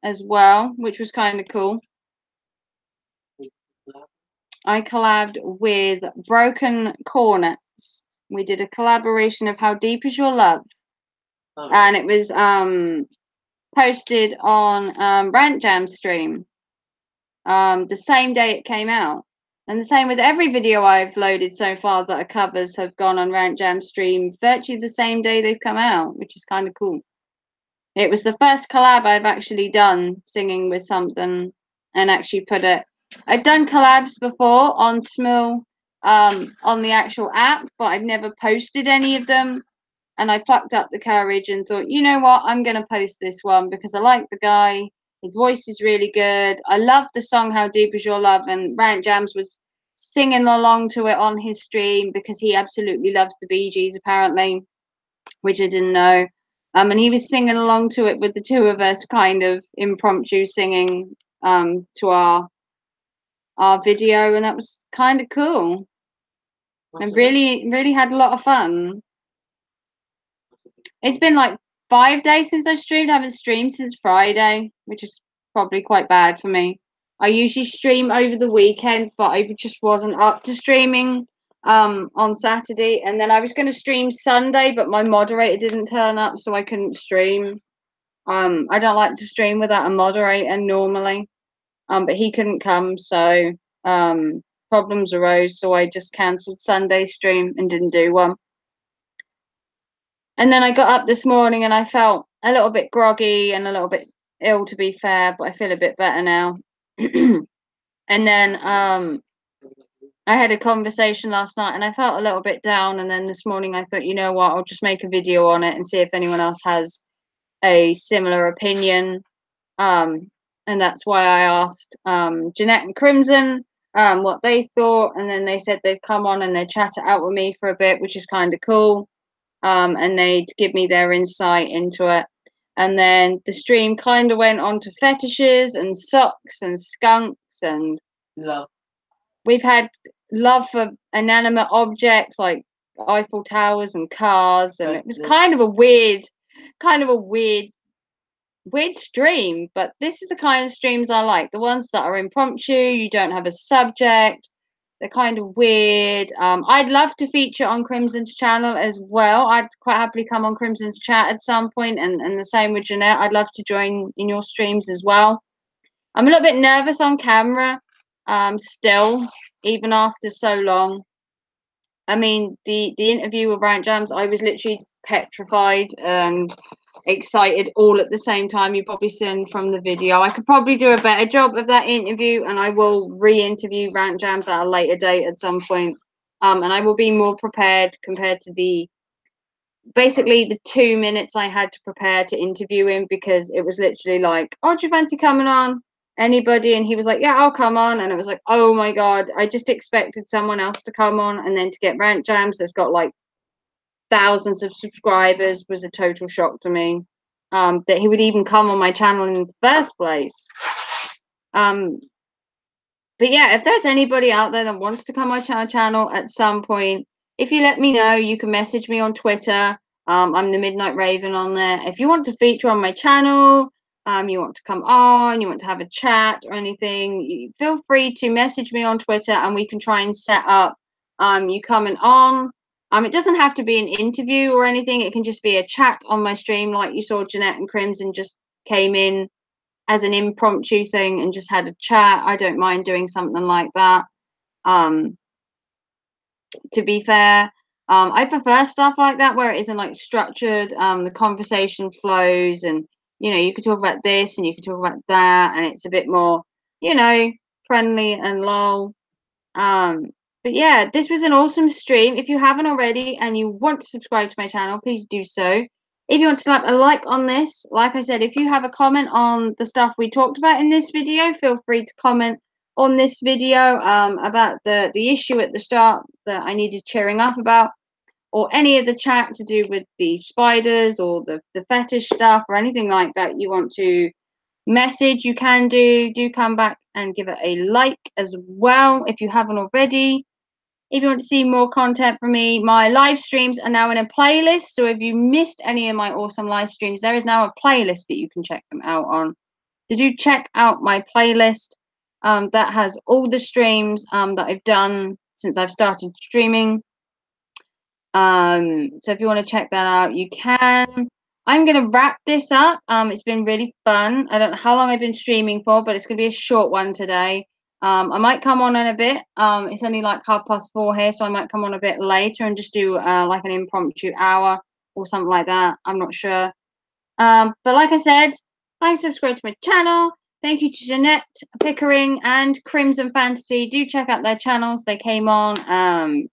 as well, which was kind of cool. I collabed with Broken Cornets. We did a collaboration of How Deep Is Your Love. Oh. And it was posted on Rant Jam stream the same day it came out. And the same with every video I've loaded so far that are covers have gone on Rant Jam stream virtually the same day they've come out, which is kind of cool. It was the first collab I've actually done singing with something and actually put it. I've done collabs before on Smule on the actual app, but I've never posted any of them. And I plucked up the courage and thought, you know what, I'm going to post this one because I like the guy. His voice is really good. I love the song How Deep Is Your Love, and Rant Jams was singing along to it on his stream because he absolutely loves the Bee Gees apparently, which I didn't know. And he was singing along to it with the two of us, kind of impromptu singing to our video, and that was kind of cool. And really had a lot of fun. It's been like 5 days since I streamed. I haven't streamed since Friday, which is probably quite bad for me. I usually stream over the weekend, but I just wasn't up to streaming on Saturday. And then I was going to stream Sunday, but my moderator didn't turn up, so I couldn't stream. I don't like to stream without a moderator normally, but he couldn't come, so problems arose. So I just cancelled Sunday's stream and didn't do one. And then I got up this morning and I felt a little bit groggy and a little bit ill, to be fair, but I feel a bit better now. And then I had a conversation last night and I felt a little bit down. And then this morning I thought, you know what, I'll just make a video on it and see if anyone else has a similar opinion. And that's why I asked Jeanette and Crimson what they thought. And then they said they'd come on and they'd chat it out with me for a bit, which is kind of cool. And they'd give me their insight into it. And then the stream kind of went on to fetishes and socks and skunks, and Love. we've had love for inanimate objects like Eiffel Towers and cars, and it was kind of a weird stream. But this is the kind of streams I like, the ones that are impromptu, you don't have a subject, they're kind of weird. I'd love to feature on Crimson's channel as well. I'd quite happily come on Crimson's chat at some point, and the same with Jeanette. I'd love to join in your streams as well. I'm a little bit nervous on camera still, even after so long. I mean, the interview with Rant Jams, I was literally petrified and excited all at the same time. You've probably seen from the video. I could probably do a better job of that interview, and I will re-interview Rant Jams at a later date at some point. And I will be more prepared compared to basically the 2 minutes I had to prepare to interview him, because it was literally like, oh, do you fancy coming on? Anybody? And he was like, yeah, I'll come on. And it was like, oh my god, I just expected someone else to come on, and then to get Rant Jams that's got like thousands of subscribers was a total shock to me. That he would even come on my channel in the first place. But yeah, if there's anybody out there that wants to come on my channel at some point, if you let me know, you can message me on Twitter. I'm the Midnight Raven on there. If you want to feature on my channel, you want to come on, you want to have a chat or anything, feel free to message me on Twitter and we can try and set up you coming on. It doesn't have to be an interview or anything. It can just be a chat on my stream, like you saw Jeanette and Crimson just came in as an impromptu thing and just had a chat. I don't mind doing something like that. To be fair, I prefer stuff like that where it isn't like structured. The conversation flows, and you know, you could talk about this and you could talk about that, and it's a bit more, you know, friendly and lol. But yeah, this was an awesome stream. If you haven't already and you want to subscribe to my channel, please do so. If you want to slap a like on this, like I said, if you have a comment on the stuff we talked about in this video, feel free to comment on this video about the issue at the start that I needed cheering up about, or any of the chat to do with the spiders or the fetish stuff or anything like that you want to message, you can do come back and give it a like as well if you haven't already. If you want to see more content from me, my live streams are now in a playlist, so if you missed any of my awesome live streams, there is now a playlist that you can check them out on. So do check out my playlist that has all the streams that I've done since I've started streaming. So if you want to check that out, you can. I'm going to wrap this up. It's been really fun. I don't know how long I've been streaming for, but it's going to be a short one today. I might come on in a bit. It's only like 4:30 here, so I might come on a bit later and just do like an impromptu hour or something like that. I'm not sure. But like I said, like, subscribe to my channel. Thank you to Jeanette, Pickering, and Crimson Fantasy. Do check out their channels. They came on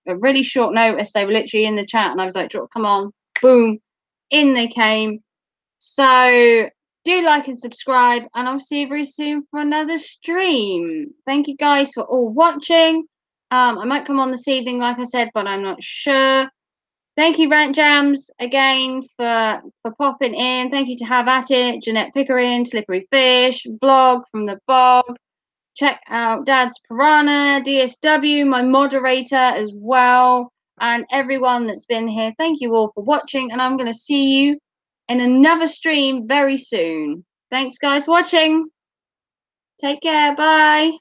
a really short notice. They were literally in the chat, and I was like, come on, boom, in they came. So do like and subscribe, and I'll see you very soon for another stream. Thank you guys for all watching. I might come on this evening, like I said, but I'm not sure. Thank you, Rant Jams, again for popping in. Thank you to Have At It, Jeanette Pickering, Slippery Fish, Vlog from the Bog. Check out Dad's Piranha, DSW, my moderator as well, and everyone that's been here. Thank you all for watching, and I'm going to see you in another stream very soon. Thanks, guys, for watching. Take care. Bye.